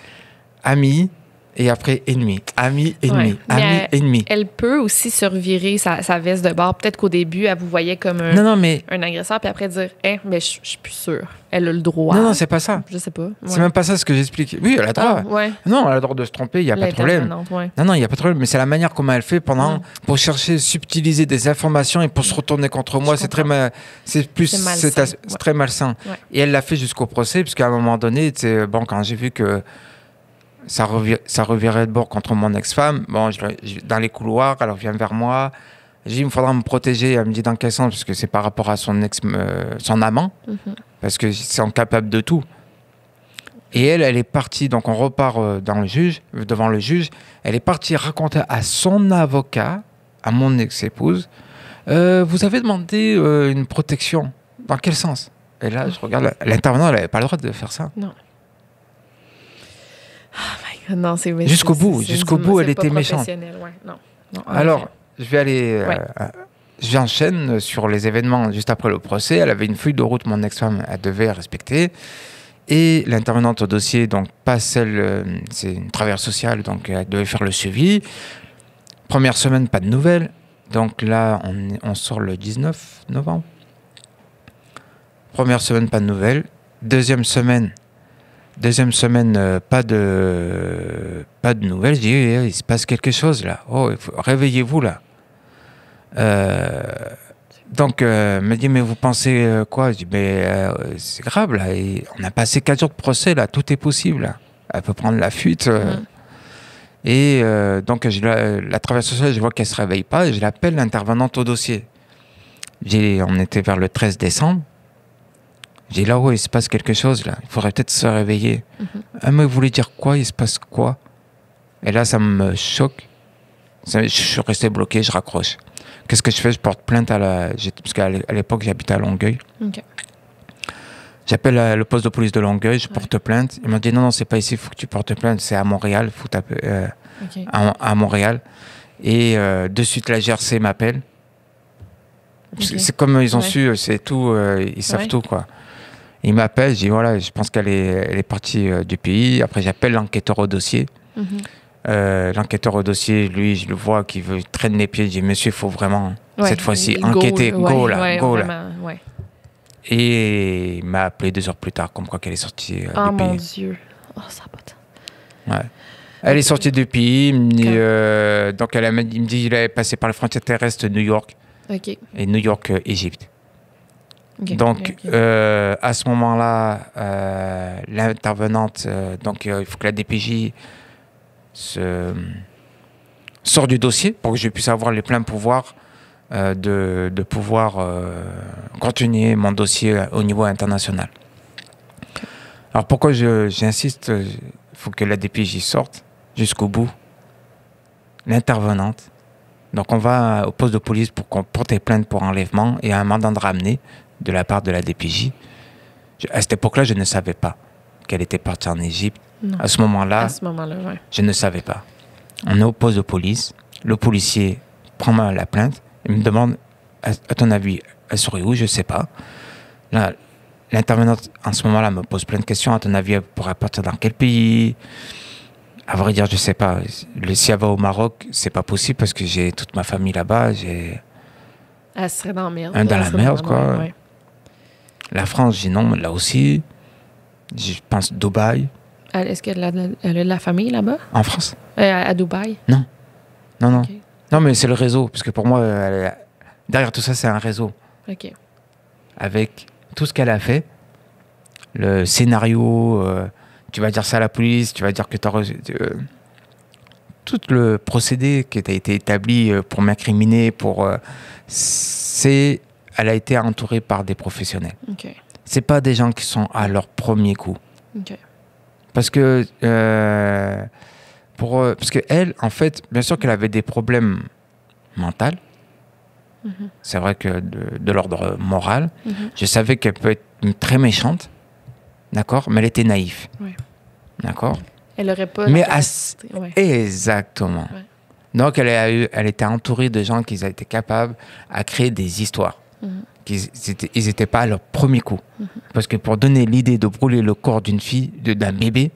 amie. Et après, ennemi. Ami, ennemi. Ouais. Ami, ennemi. Elle peut aussi se revirer sa veste de bord. Peut-être qu'au début, elle vous voyait comme Non, mais... un agresseur, puis après dire « mais je suis plus sûre. Elle a le droit. » Non, c'est pas ça. Je sais pas. C'est même pas ça ce que j'explique. Oui, elle a le droit. Ah, ouais. Non, elle a le droit de se tromper, il n'y a pas de problème. Ouais. Non, il n'y a pas de problème. Mais c'est la manière comment elle fait pour chercher, subtiliser des informations et pour se retourner contre moi. C'est très très malsain. Ouais. Et elle l'a fait jusqu'au procès, puisqu'à un moment donné, bon, quand j'ai vu que ça revirait de bord contre mon ex-femme. Bon, dans les couloirs, elle revient vers moi. J'ai dit, il me faudra me protéger. Elle me dit, dans quel sens? Parce que c'est par rapport à son amant. Parce que c'est incapable de tout. Et elle est partie. Donc, on repart devant le juge. Elle est partie raconter à son avocat, à mon ex-épouse, vous avez demandé une protection. Dans quel sens? Et là, je regarde, l'intervenant, elle n'avait pas le droit de faire ça. Non. Non, jusqu'au bout, elle était méchante. Ouais. Non, alors, j'enchaîne sur les événements juste après le procès. Elle avait une feuille de route, mon ex-femme, elle devait respecter. Et l'intervenante au dossier, donc pas celle, c'est une travailleuse sociale, donc elle devait faire le suivi. Première semaine, pas de nouvelles. Donc là, on sort le 19 novembre. Première semaine, pas de nouvelles. Deuxième semaine, pas de nouvelles. Je dis, il se passe quelque chose là. Oh, réveillez-vous là. Donc, elle m'a dit, mais vous pensez quoi? Je dis, mais c'est grave, là. Et on a passé 4 jours de procès, là. Tout est possible, là. Elle peut prendre la fuite. Et donc, la travailleuse sociale, je vois qu'elle ne se réveille pas. Et je l'appelle l'intervenante au dossier. On était vers le 13 décembre. J'ai dit, là, il se passe quelque chose, là. Il faudrait peut-être se réveiller. Elle me voulait dire quoi? Il se passe quoi? Et là, ça me choque. Je suis resté bloqué, je raccroche. Qu'est-ce que je fais? Je porte plainte parce qu'à l'époque, j'habitais à Longueuil. Okay. J'appelle le poste de police de Longueuil, je porte plainte. Ils m'ont dit, non, c'est pas ici, il faut que tu portes plainte. C'est à Montréal, il faut taper à Montréal. Et de suite, la GRC m'appelle. C'est comme ils ont su, c'est tout, ils savent tout, quoi. Ils m'appellent, je dis, voilà, je pense qu'elle est partie du pays. Après, j'appelle l'enquêteur au dossier. L'enquêteur au dossier, lui, je le vois qui traîne les pieds. Je dis, monsieur, il faut vraiment, cette fois-ci, enquêter. Go là. Et il m'a appelé 2 heures plus tard, comme quoi qu'elle est sortie du pays. Oh mon Dieu. Oh, ça n'a pas de temps. Ouais. Elle est sortie du pays. Donc, il me dit qu'il est passé par la frontière terrestre de New York. Et New York, Égypte. Donc, à ce moment-là, l'intervenante, donc il faut que la DPJ sort du dossier pour que je puisse avoir les pleins pouvoirs de pouvoir continuer mon dossier au niveau international. Alors pourquoi j'insiste, il faut que la DPJ sorte jusqu'au bout. L'intervenante. Donc on va au poste de police pour qu'on porte plainte pour enlèvement et un mandat de ramener de la part de la DPJ. À cette époque-là, je ne savais pas qu'elle était partie en Égypte. Non. À ce moment-là, ouais. Je ne savais pas. On est au poste de police. Le policier prend la plainte et me demande, à ton avis, elle serait où? Je ne sais pas. Là, l'intervenante, en ce moment-là, me pose plein de questions. À ton avis, elle pourrait partir dans quel pays? À vrai dire, je ne sais pas. Si elle va au Maroc, c'est pas possible parce que j'ai toute ma famille là-bas. Elle serait dans la merde. Dans la merde, quoi. Ouais. La France, j'ai non, là aussi. Je pense Dubaï. Est-ce qu'elle a de la famille là-bas? En France? À Dubaï? Non. Non. Okay. Non, mais c'est le réseau. Parce que pour moi, derrière tout ça, c'est un réseau. OK. Avec tout ce qu'elle a fait, le scénario, tu vas dire ça à la police, tu vas dire que tu as reçu... tout le procédé qui a été établi pour m'incriminer, elle a été entourée par des professionnels. OK. C'est pas des gens qui sont à leur premier coup. OK. Parce que parce que elle, en fait, bien sûr qu'elle avait des problèmes mentaux. C'est vrai que de l'ordre moral. Je savais qu'elle peut être très méchante, d'accord, mais elle était naïve. Oui. D'accord. Elle aurait pas. Mais exactement. Ouais. Donc elle était entourée de gens qui étaient capables à créer des histoires. Ils n'étaient pas à leur premier coup. Parce que pour donner l'idée de brûler le corps d'une fille, d'un bébé,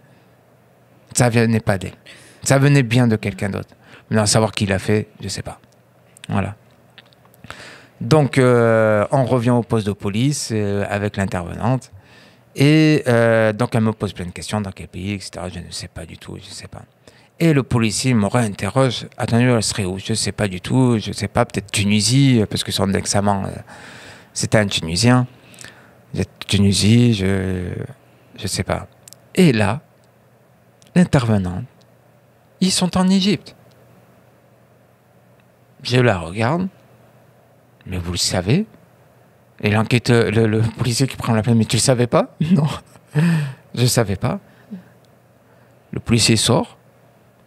ça venait pas d'elle. Ça venait bien de quelqu'un d'autre. Mais savoir qui l'a fait, je ne sais pas. Voilà. Donc, on revient au poste de police avec l'intervenante. Et donc, elle me pose plein de questions. Dans quel pays, etc. Je ne sais pas du tout. Je ne sais pas. Et le policier me réinterroge. Attendez, elle serait où? Je ne sais pas du tout. Je ne sais pas. Peut-être Tunisie, parce que son examen, c'était un Tunisien. Tunisie, je ne sais pas. Et là, l'intervenante, ils sont en Égypte. Je la regarde. Mais vous le savez? Et l'enquêteur, le policier qui prend la plainte, mais tu le savais pas? Non, je ne savais pas. Le policier sort.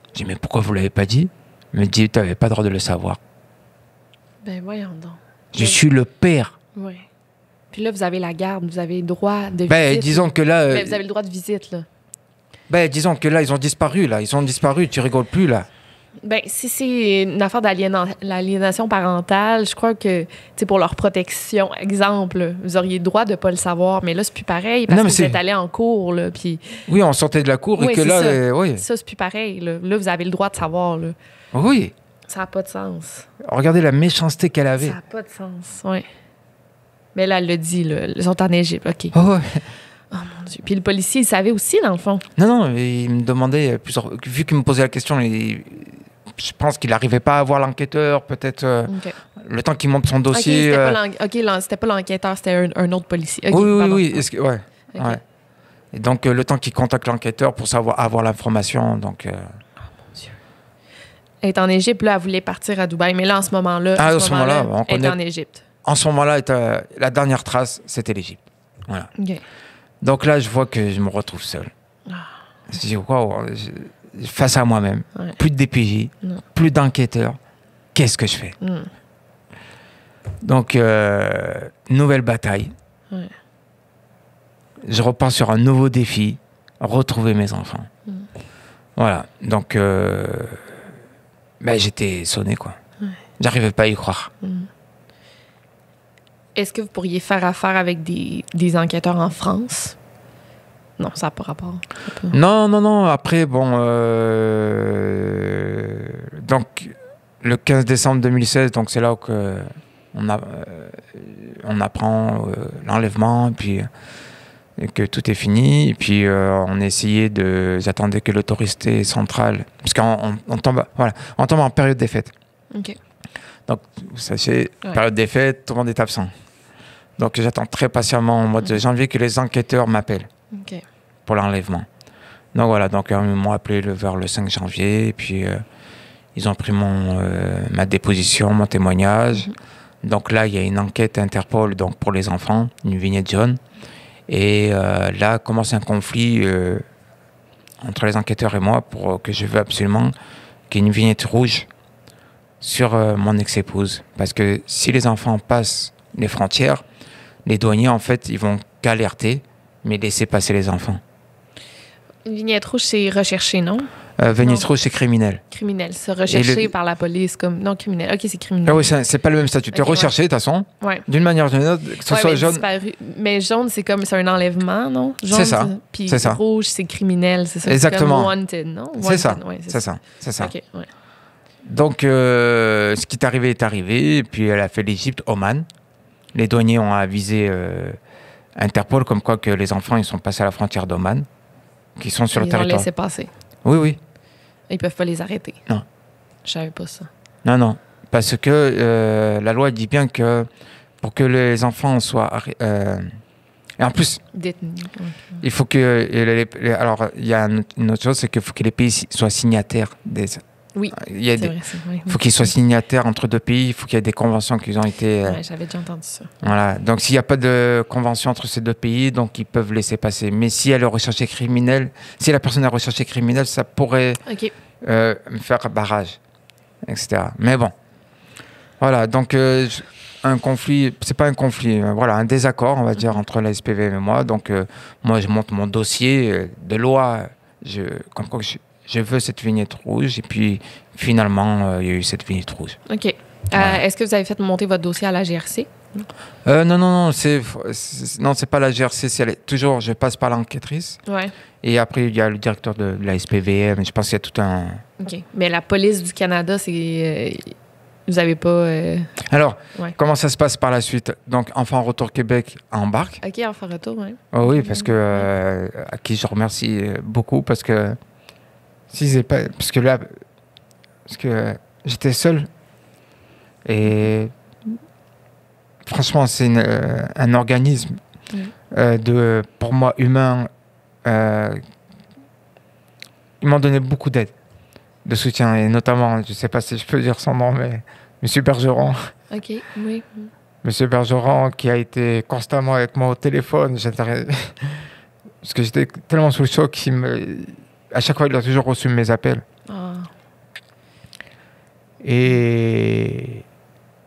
Je dis, mais pourquoi vous l'avez pas dit? Il me dit, tu n'avais pas le droit de le savoir. Ben voyons donc. Je suis le père. Oui. Puis là, vous avez la garde, vous avez le droit de visite. Disons que là... vous avez le droit de visite, là. Disons que là, ils ont disparu, là. Ils ont disparu, tu rigoles plus, là. Si c'est une affaire d'aliénation parentale, je crois que, pour leur protection, exemple, vous auriez le droit de ne pas le savoir, mais là, c'est plus pareil, parce que vous êtes allé en cours, là, puis... Oui, on sortait de la cour, et que là... oui. Ça, c'est plus pareil, là. Là, vous avez le droit de savoir, là. Oui. Ça n'a pas de sens. Regardez la méchanceté qu'elle avait. Ça n'a pas de sens, oui. Mais là, elle le dit, là. Ils sont en Égypte, OK. Oh, ouais. Oh, mon Dieu. Puis le policier, il savait aussi, dans le fond. Non, il me demandait plusieurs... Vu qu'il me posait la question, je pense qu'il n'arrivait pas à voir l'enquêteur, peut-être. Okay. le temps qu'il monte son OK, dossier. c'était pas l'enquêteur, c'était un autre policier. OK, oui, pardon. oui. Ouais. OK. Ouais. Et donc, le temps qu'il contacte l'enquêteur pour avoir l'information. Donc, Elle est en Égypte, là, elle voulait partir à Dubaï. Mais là, en ce moment-là, elle est en Égypte. En ce moment-là, la dernière trace, c'était l'Égypte. Voilà. OK. Donc là, je vois que je me retrouve seul. Je dis, wow, face à moi-même. Ouais. Plus de DPJ, plus d'enquêteurs. Qu'est-ce que je fais? Donc, nouvelle bataille. Ouais. Je repars sur un nouveau défi, retrouver mes enfants. Voilà. Donc, j'étais sonné, quoi. Ouais. J'arrivais pas à y croire. Est-ce que vous pourriez faire affaire avec des enquêteurs en France? Non, ça n'a pas rapport. Non. Après, bon... donc, le 15 décembre 2016, donc c'est là où on apprend l'enlèvement, puis que tout est fini. Et puis, on essayait j'attendais que l'autorité centrale... Parce qu'on tombe en période des fêtes. OK. Donc, vous sachez, période des fêtes, tout le monde est absent. Donc, j'attends très patiemment au mois de janvier que les enquêteurs m'appellent pour l'enlèvement. Donc, voilà. Donc, ils m'ont appelé vers le 5 janvier. Et puis, ils ont pris ma déposition, mon témoignage. Donc, là, il y a une enquête Interpol donc, pour les enfants, une vignette jaune. Et là, commence un conflit entre les enquêteurs et moi pour que je veux absolument qu'il y ait une vignette rouge sur mon ex-épouse. Parce que si les enfants passent les frontières, les douaniers, en fait, ils vont qu'alerter, mais laisser passer les enfants. Une vignette rouge, c'est recherché, non? Vignette rouge, c'est criminel. Criminel, c'est recherché par la police comme... Non, criminel. OK, c'est criminel. Ah oui, c'est pas le même statut. Tu es recherché, de toute façon, d'une manière ou d'une autre, que ce soit jaune... Mais jaune, c'est un enlèvement, non? Jaune, c'est ça. Puis c'est ça. rouge, c'est criminel, c'est ça? Exactement. C'est comme wanted, non? Wanted, c'est ça. Ouais, c'est ça. OK, ouais. Donc, ce qui est arrivé, et puis elle a fait l'Égypte, Oman. Les douaniers ont avisé Interpol comme quoi que les enfants, ils sont passés à la frontière d'Oman, qui sont sur le territoire. Ils ont laissé passer. Oui. Ils peuvent pas les arrêter. Non. Je savais pas ça. Non. Parce que la loi dit bien que pour que les enfants soient... et en plus, détenus. Il faut que... alors, il y a une autre chose, c'est qu'il faut que les pays soient signataires des... Oui, il faut qu'ils soient signataires entre deux pays. Il faut qu'il y ait des conventions qui ont été... Oui, j'avais déjà entendu ça. Voilà. Donc, s'il n'y a pas de convention entre ces deux pays, donc ils peuvent laisser passer. Mais si elle est recherchée criminelle, si la personne est recherchée criminelle, ça pourrait me faire barrage, etc. Mais bon. Voilà. Donc, un conflit... C'est pas un conflit. Voilà, un désaccord, on va dire, entre la SPVM et moi. Donc, moi, je monte mon dossier de loi. Comme quoi je veux cette vignette rouge. Et puis, finalement, il y a eu cette vignette rouge. OK. Est-ce que vous avez fait monter votre dossier à la GRC? Non. C'est pas la GRC. Toujours, je passe par l'enquêtrice. Ouais. Et après, il y a le directeur de la SPVM. Je pense qu'il y a tout un... OK. Mais la police du Canada, c'est... vous n'avez pas... Alors, comment ça se passe par la suite? Donc, Enfants Retour Québec embarque. OK, Enfants Retour, oui. Oh, oui, parce que... à qui je remercie beaucoup, parce que... Parce que j'étais seul. Et franchement, c'est un organisme pour moi, humain. Ils m'ont donné beaucoup d'aide, de soutien. Et notamment, je ne sais pas si je peux dire son nom, mais M. Bergeron. OK, oui. M. Bergeron qui a été constamment avec moi au téléphone. Parce que j'étais tellement sous le choc à chaque fois, il a toujours reçu mes appels. Et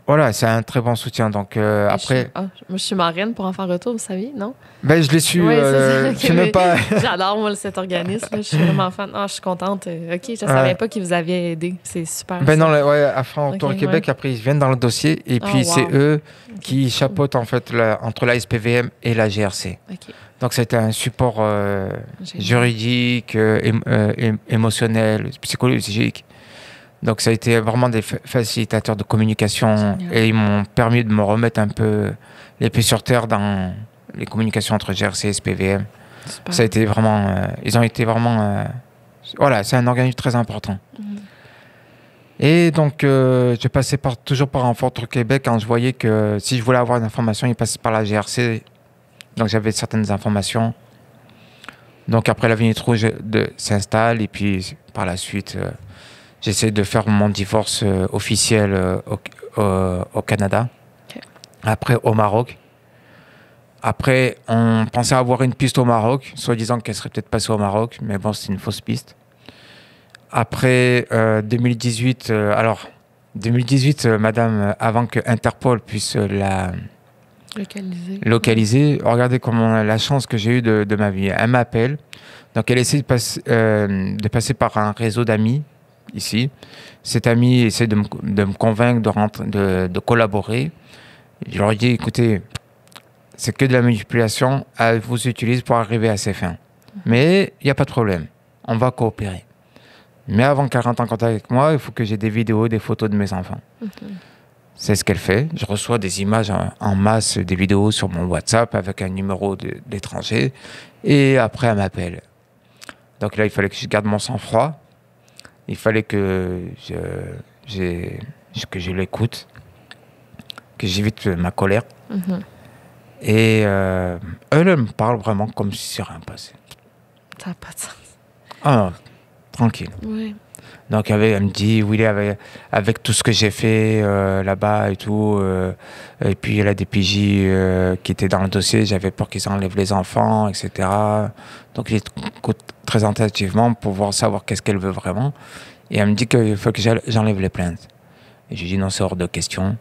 voilà, c'est un très bon soutien. Donc après... je suis marraine pour Enfants Retour, vous saviez, non? Ben, je l'ai su. Okay, pas... J'adore, moi, cet organisme. Je suis vraiment fan. Je suis contente. OK, je ne savais pas qu'ils vous avaient aidé. C'est super. Ben non, Enfants Retour Québec, après, ils viennent dans le dossier. Et puis, c'est eux qui chapeautent, en fait, entre la SPVM et la GRC. OK. Donc, c'était un support juridique, émotionnel, psychologique. Donc, ça a été vraiment des facilitateurs de communication. Génial. Et ils m'ont permis de me remettre un peu les pieds sur terre dans les communications entre GRC et SPVM. Super. Ça a été vraiment... ils ont été vraiment... voilà, c'est un organisme très important. Et donc, je passais toujours par un Fort Québec quand je voyais que si je voulais avoir une information, il passait par la GRC. Donc, j'avais certaines informations. Donc, après, la vignette rouge s'installe. Et puis, par la suite, j'essaie de faire mon divorce officiel au Canada. Okay. Après, au Maroc. Après, on pensait avoir une piste au Maroc, soi-disant qu'elle serait peut-être passée au Maroc. Mais bon, c'est une fausse piste. Après 2018, 2018, madame, avant que Interpol puisse la localiser, regardez comment la chance que j'ai eue de ma vie. Elle m'appelle, donc elle essaie de passer par un réseau d'amis ici. Cet ami essaie de me convaincre de collaborer. Je leur dis, écoutez, c'est que de la manipulation, elle vous utilise pour arriver à ses fins. Mais il n'y a pas de problème, on va coopérer. Mais avant qu'elle rentre en contact avec moi, il faut que j'ai des vidéos, des photos de mes enfants. C'est ce qu'elle fait. Je reçois des images en masse, des vidéos sur mon WhatsApp avec un numéro d'étranger. Et après, elle m'appelle. Donc là, il fallait que je garde mon sang-froid. Il fallait que je l'écoute, que j'évite ma colère. Et elle me parle vraiment comme si c'est rien passé. Ça n'a pas de sens. Ah, tranquille. Oui. Donc elle me dit, oui, avec tout ce que j'ai fait là-bas et tout, et puis il y a des PJ qui étaient dans le dossier, j'avais peur qu'ils enlèvent les enfants, etc. Donc il écoute très attentivement pour voir savoir qu'est-ce qu'elle veut vraiment. Et elle me dit qu'il faut que j'enlève les plaintes. Et je lui dis non, c'est hors de question.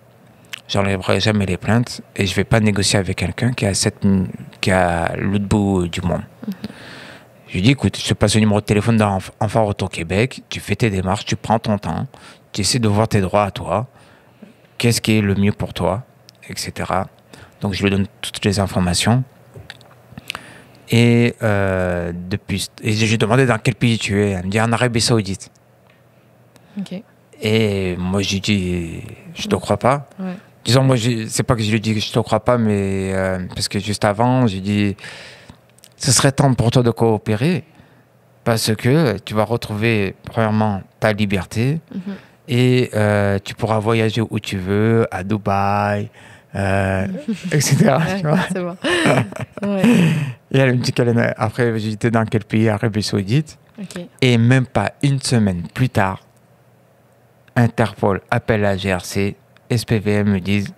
J'enlèverai jamais les plaintes et je vais pas négocier avec quelqu'un qui a l'autre bout du monde. Je lui dis, écoute, je te passe le numéro de téléphone d'Enfants Auto Québec, tu fais tes démarches, tu prends ton temps, tu essaies de voir tes droits à toi, qu'est-ce qui est le mieux pour toi, etc. Donc je lui donne toutes les informations. Et je lui ai demandé dans quel pays tu es. Elle me dit en Arabie Saoudite. OK. Et moi, je lui dis, je te crois pas. Ouais. Disons, moi, c'est pas que je lui dis que je te crois pas, mais parce que juste avant, je lui dis, ce serait temps pour toi de coopérer parce que tu vas retrouver, premièrement, ta liberté et tu pourras voyager où tu veux, à Dubaï, etc. Ouais, tu vois. c'est bon. Ouais. Et elle me dit après, j'étais dans quel pays? Arabie Saoudite. OK. Et même pas une semaine plus tard, Interpol appelle la GRC, SPVM me disent,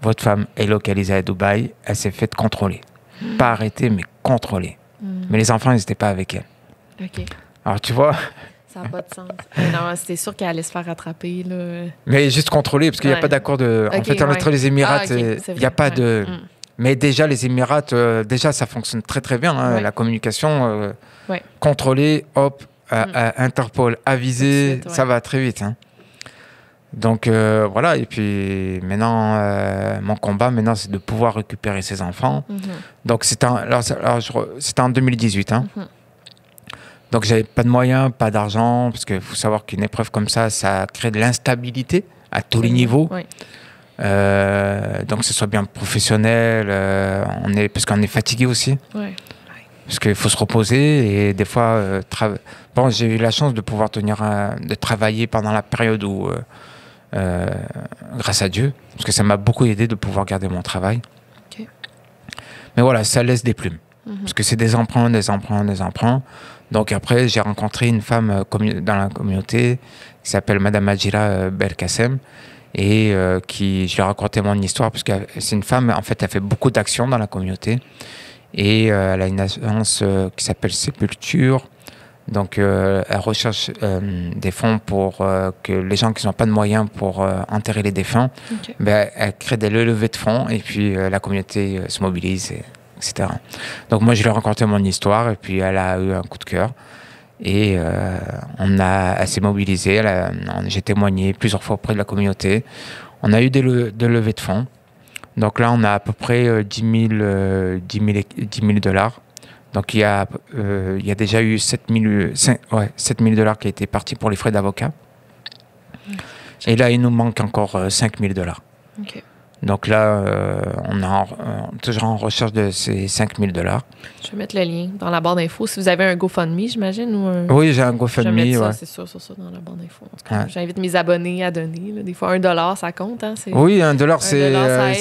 votre femme est localisée à Dubaï, elle s'est faite contrôler. Pas arrêtée, mais contrôlée. Mais les enfants, ils n'étaient pas avec elle. OK. Alors, tu vois... Ça n'a pas de sens. Mais non, c'était sûr qu'elle allait se faire rattraper, là. Mais juste contrôler, parce qu'il n'y a pas d'accord de... Okay, en fait, entre les Émirats, il n'y a pas de... Mais déjà, les Émirats, déjà, ça fonctionne très, très bien. Hein, la communication, contrôler, hop, Interpol, aviser, ça va très vite. Hein. Donc, voilà. Et puis, maintenant, mon combat, maintenant, c'est de pouvoir récupérer ces enfants. Donc, c'était en 2018. Hein. Donc, j'avais pas de moyens, pas d'argent, parce qu'il faut savoir qu'une épreuve comme ça crée de l'instabilité à tous les niveaux. Oui. Donc, que ce soit bien professionnel, parce qu'on est fatigué aussi. Oui. Parce qu'il faut se reposer et des fois, bon, j'ai eu la chance de pouvoir de travailler pendant la période où, grâce à Dieu, parce que ça m'a beaucoup aidé de pouvoir garder mon travail. Okay. Mais voilà, ça laisse des plumes. Parce que c'est des emprunts. Donc après, j'ai rencontré une femme dans la communauté qui s'appelle Madame Adjira Belkacem et je lui ai raconté mon histoire parce que c'est une femme, en fait, elle fait beaucoup d'actions dans la communauté et elle a une agence qui s'appelle Sépulture. Donc elle recherche des fonds pour que les gens qui n'ont pas de moyens pour enterrer les défunts, elle crée des levées de fonds et puis la communauté se mobilise. Etc. Donc moi je lui ai raconté mon histoire et puis elle a eu un coup de cœur et elle s'est mobilisée, j'ai témoigné plusieurs fois auprès de la communauté, on a eu des levées de fonds, donc là on a à peu près 10 000 dollars, donc il y a déjà eu 7 000 dollars qui a été parti pour les frais d'avocat et là il nous manque encore 5 000 dollars. Okay. Donc là, on est toujours en recherche de ces $5 000. Je vais mettre le lien dans la barre d'infos. Si vous avez un GoFundMe, j'imagine, ou un... Oui, j'ai un Je vais GoFundMe. mettre ça, Ouais. c'est sûr, sur ça, dans la barre d'infos. En tout cas, j'invite mes abonnés à donner. Là. Des fois, $1, ça compte. Hein, Oui, $1, ça aide.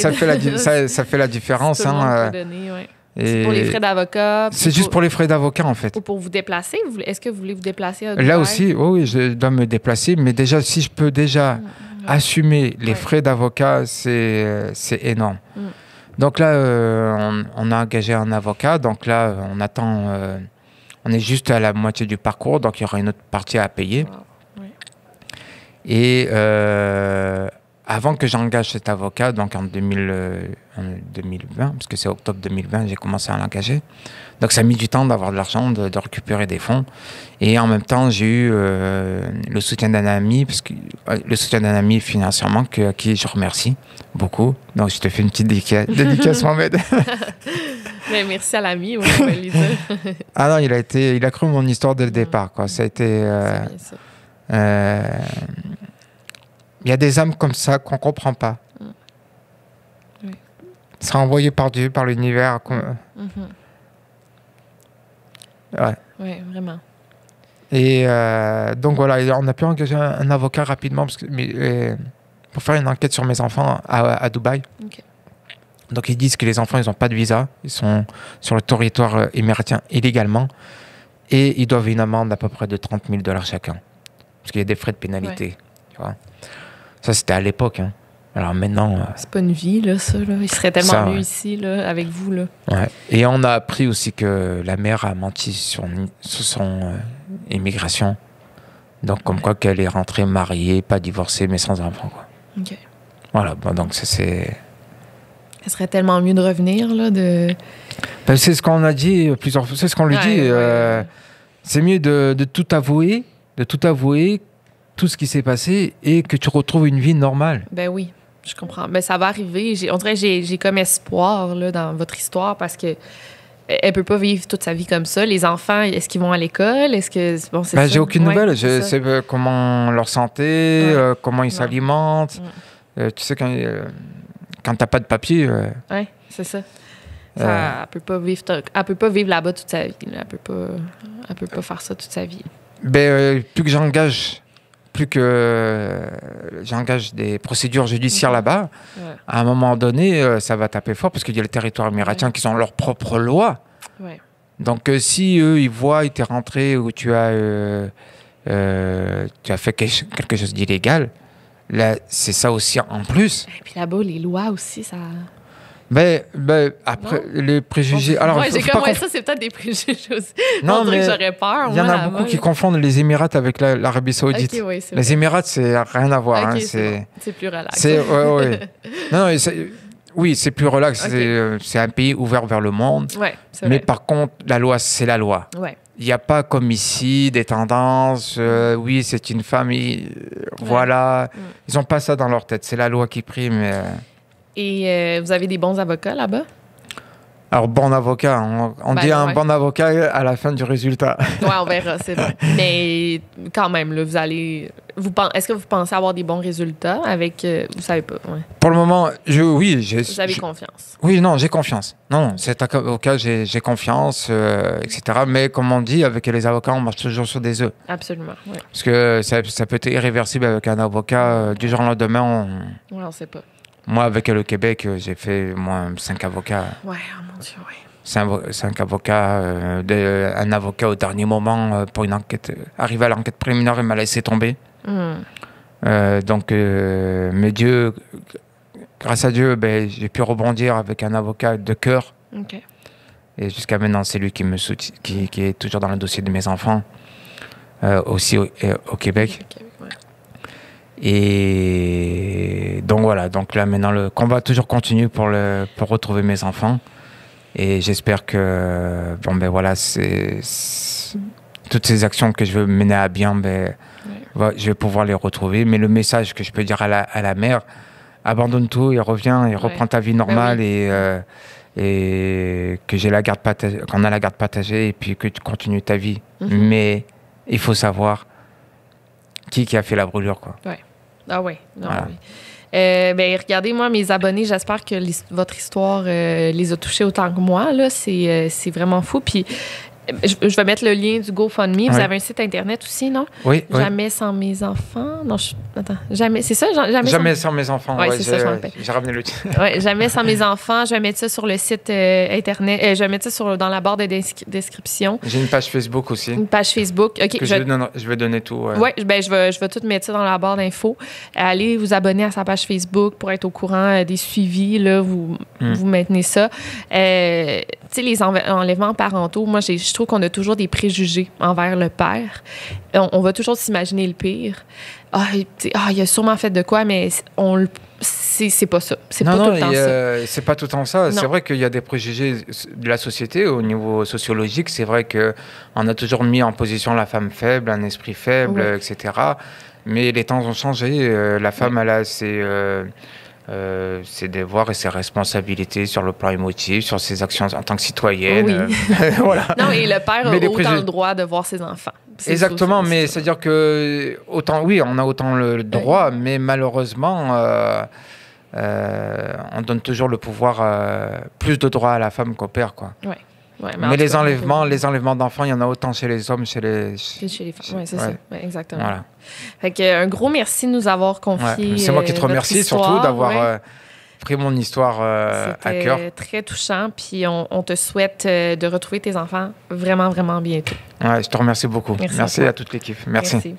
ça fait la différence. Tout le monde Hein, peut donner, ouais. et C'est pour les frais d'avocat. c'est juste pour les frais d'avocat, en fait. Ou pour vous déplacer. Est-ce que vous voulez vous déplacer à Là Dubaï? aussi, oui, je dois me déplacer. Mais déjà, si je peux déjà assumer les frais d'avocat, c'est énorme. Donc là, on a engagé un avocat. Donc là, on attend... on est juste à la moitié du parcours. Donc, il y aura une autre partie à payer. Wow. Ouais. Et avant que j'engage cet avocat, donc en 2020, parce que c'est octobre 2020, j'ai commencé à l'engager. Donc ça a mis du temps d'avoir de l'argent, de récupérer des fonds. Et en même temps, j'ai eu le soutien d'un ami, le soutien d'un ami financièrement, à qui je remercie beaucoup. Donc je te fais une petite dédicace, Mohamed. Mais merci à l'ami, oui, on va lui dire. Ah non, il a cru mon histoire dès le départ, quoi. Ça a été... C'est bien ça. Il y a des âmes comme ça qu'on ne comprend pas. Oui. C'est envoyé par Dieu, par l'univers. Ouais. Oui, vraiment. Et donc voilà, on a pu engager un avocat rapidement pour faire une enquête sur mes enfants à Dubaï. Okay. Donc ils disent que les enfants, ils n'ont pas de visa. Ils sont sur le territoire émiratien illégalement. Et ils doivent une amende à peu près de $30 000 chacun. Parce qu'il y a des frais de pénalité. Tu vois. Ça, c'était à l'époque. Hein. Alors maintenant... c'est pas une vie, là, ça. Là. Il serait tellement mieux ici, là, avec vous. Là. Ouais. Et on a appris aussi que la mère a menti sur son immigration. Donc, comme quoi qu'elle est rentrée mariée, pas divorcée, mais sans enfant. Quoi. OK. Voilà. Bon, donc, ça, c'est... Ça serait tellement mieux de revenir, là, de... Ben, c'est ce qu'on a dit plusieurs fois. C'est ce qu'on lui dit. C'est mieux de tout avouer, tout ce qui s'est passé, et que tu retrouves une vie normale. Ben oui, je comprends. Ben ça va arriver. On dirait que j'ai comme espoir là, dans votre histoire parce que elle peut pas vivre toute sa vie comme ça. Les enfants, est-ce qu'ils vont à l'école? Est-ce que bon, c'est ça? J'ai aucune nouvelle. Je ça. sais comment leur santé, comment ils s'alimentent. Tu sais, quand t'as pas de papier... Oui, c'est ça. Elle peut pas vivre là-bas toute sa vie. Là. Elle peut pas faire ça toute sa vie. Ben, plus que j'engage des procédures judiciaires là-bas, à un moment donné, ça va taper fort parce qu'il y a les territoires émiratiens qui ont leurs propres lois. Ouais. Donc, si eux, ils voient, t'es rentré ou tu as fait quelque chose d'illégal, là, c'est ça aussi en plus. Et puis là-bas, les lois aussi, ça... Ben après, les préjugés... Alors, j'ai comme, ça, c'est peut-être des préjugés aussi. Non, mais que j'aurais peur. Il y en a beaucoup qui confondent les Émirats avec l'Arabie Saoudite. Okay, oui, les Émirats, c'est rien à voir. Okay, hein, c'est plus relax. Oui, c'est plus relax. Okay. C'est un pays ouvert vers le monde. Ouais, c'est mais vrai. par contre, la loi, c'est la loi. Ouais. Il n'y a pas comme ici des tendances. Oui, c'est une famille. Voilà. Ils n'ont pas ça dans leur tête. C'est la loi qui prime. Et vous avez des bons avocats là-bas? Alors, bon avocat, on dit un bon avocat à la fin du résultat. Oui, on verra, c'est vrai. Mais quand même, là, est-ce que vous pensez avoir des bons résultats avec... vous savez pas, ouais. Pour le moment, oui. Vous avez confiance? Oui, non, j'ai confiance. Non, cet avocat, j'ai confiance, etc. Mais comme on dit, avec les avocats, on marche toujours sur des œufs. Absolument, oui. Parce que ça peut être irréversible avec un avocat. Du jour au lendemain, Oui, on sait pas. Moi, avec le Québec, j'ai fait 5 avocats. Ouais, oh mon Dieu, oui. 5 avocats, un avocat au dernier moment pour une enquête. Arrivé à l'enquête préliminaire, il m'a laissé tomber. Donc, mais grâce à Dieu, j'ai pu rebondir avec un avocat de cœur. OK. Et jusqu'à maintenant, c'est lui qui me soutient, qui est toujours dans le dossier de mes enfants, aussi au Québec. Et donc voilà, donc là maintenant le combat toujours continue pour retrouver mes enfants et j'espère que toutes ces actions que je veux mener à bien, je vais pouvoir les retrouver. Mais le message que je peux dire à la mère, abandonne tout et reviens et reprends ta vie normale et que qu'on a la garde partagée et puis que tu continues ta vie. Mais il faut savoir qui a fait la brûlure, quoi. Ouais. Ah oui. Non, voilà. oui. Ben, regardez, moi, mes abonnés, j'espère que votre histoire les a touchés autant que moi. Là. C'est vraiment fou. Puis, je vais mettre le lien du GoFundMe. Vous avez un site Internet aussi, non? Oui. Jamais sans mes enfants. Non, attends. Jamais. C'est ça? Jamais sans mes enfants. Oui, c'est ça, je m'en rappelle. J'ai ramené le titre. Oui, jamais sans mes enfants. Je vais mettre ça sur le site Internet. Je vais mettre ça dans la barre de description. J'ai une page Facebook aussi. Une page Facebook. OK. Je vais donner tout. Oui, ben, je vais tout mettre ça dans la barre d'infos. Allez vous abonner à sa page Facebook pour être au courant des suivis. Là, vous maintenez ça. Tu sais, les enlèvements parentaux, moi, je trouve qu'on a toujours des préjugés envers le père. On va toujours s'imaginer le pire. Il a sûrement fait de quoi, mais c'est pas ça. C'est pas tout le temps ça. C'est pas tout le temps ça. Non. C'est vrai qu'il y a des préjugés de la société au niveau sociologique. C'est vrai qu'on a toujours mis en position la femme faible, un esprit faible, etc. Mais les temps ont changé. La femme, elle a ses devoirs et ses responsabilités sur le plan émotif, sur ses actions en tant que citoyenne. Voilà. Non, et le père a autant le droit de voir ses enfants. Exactement, mais c'est-à-dire que on a autant le droit, mais malheureusement, on donne toujours le pouvoir, plus de droits à la femme qu'au père, quoi. Ouais. Ouais, mais les enlèvements d'enfants, il y en a autant chez les hommes, chez les femmes. Oui, c'est ça. Ouais, exactement. Voilà. Fait que, un gros merci de nous avoir confié. C'est moi qui te remercie surtout d'avoir pris mon histoire à cœur. C'était très touchant. Puis on te souhaite de retrouver tes enfants vraiment, vraiment bientôt. Ouais, je te remercie beaucoup. Merci à toute l'équipe. Merci.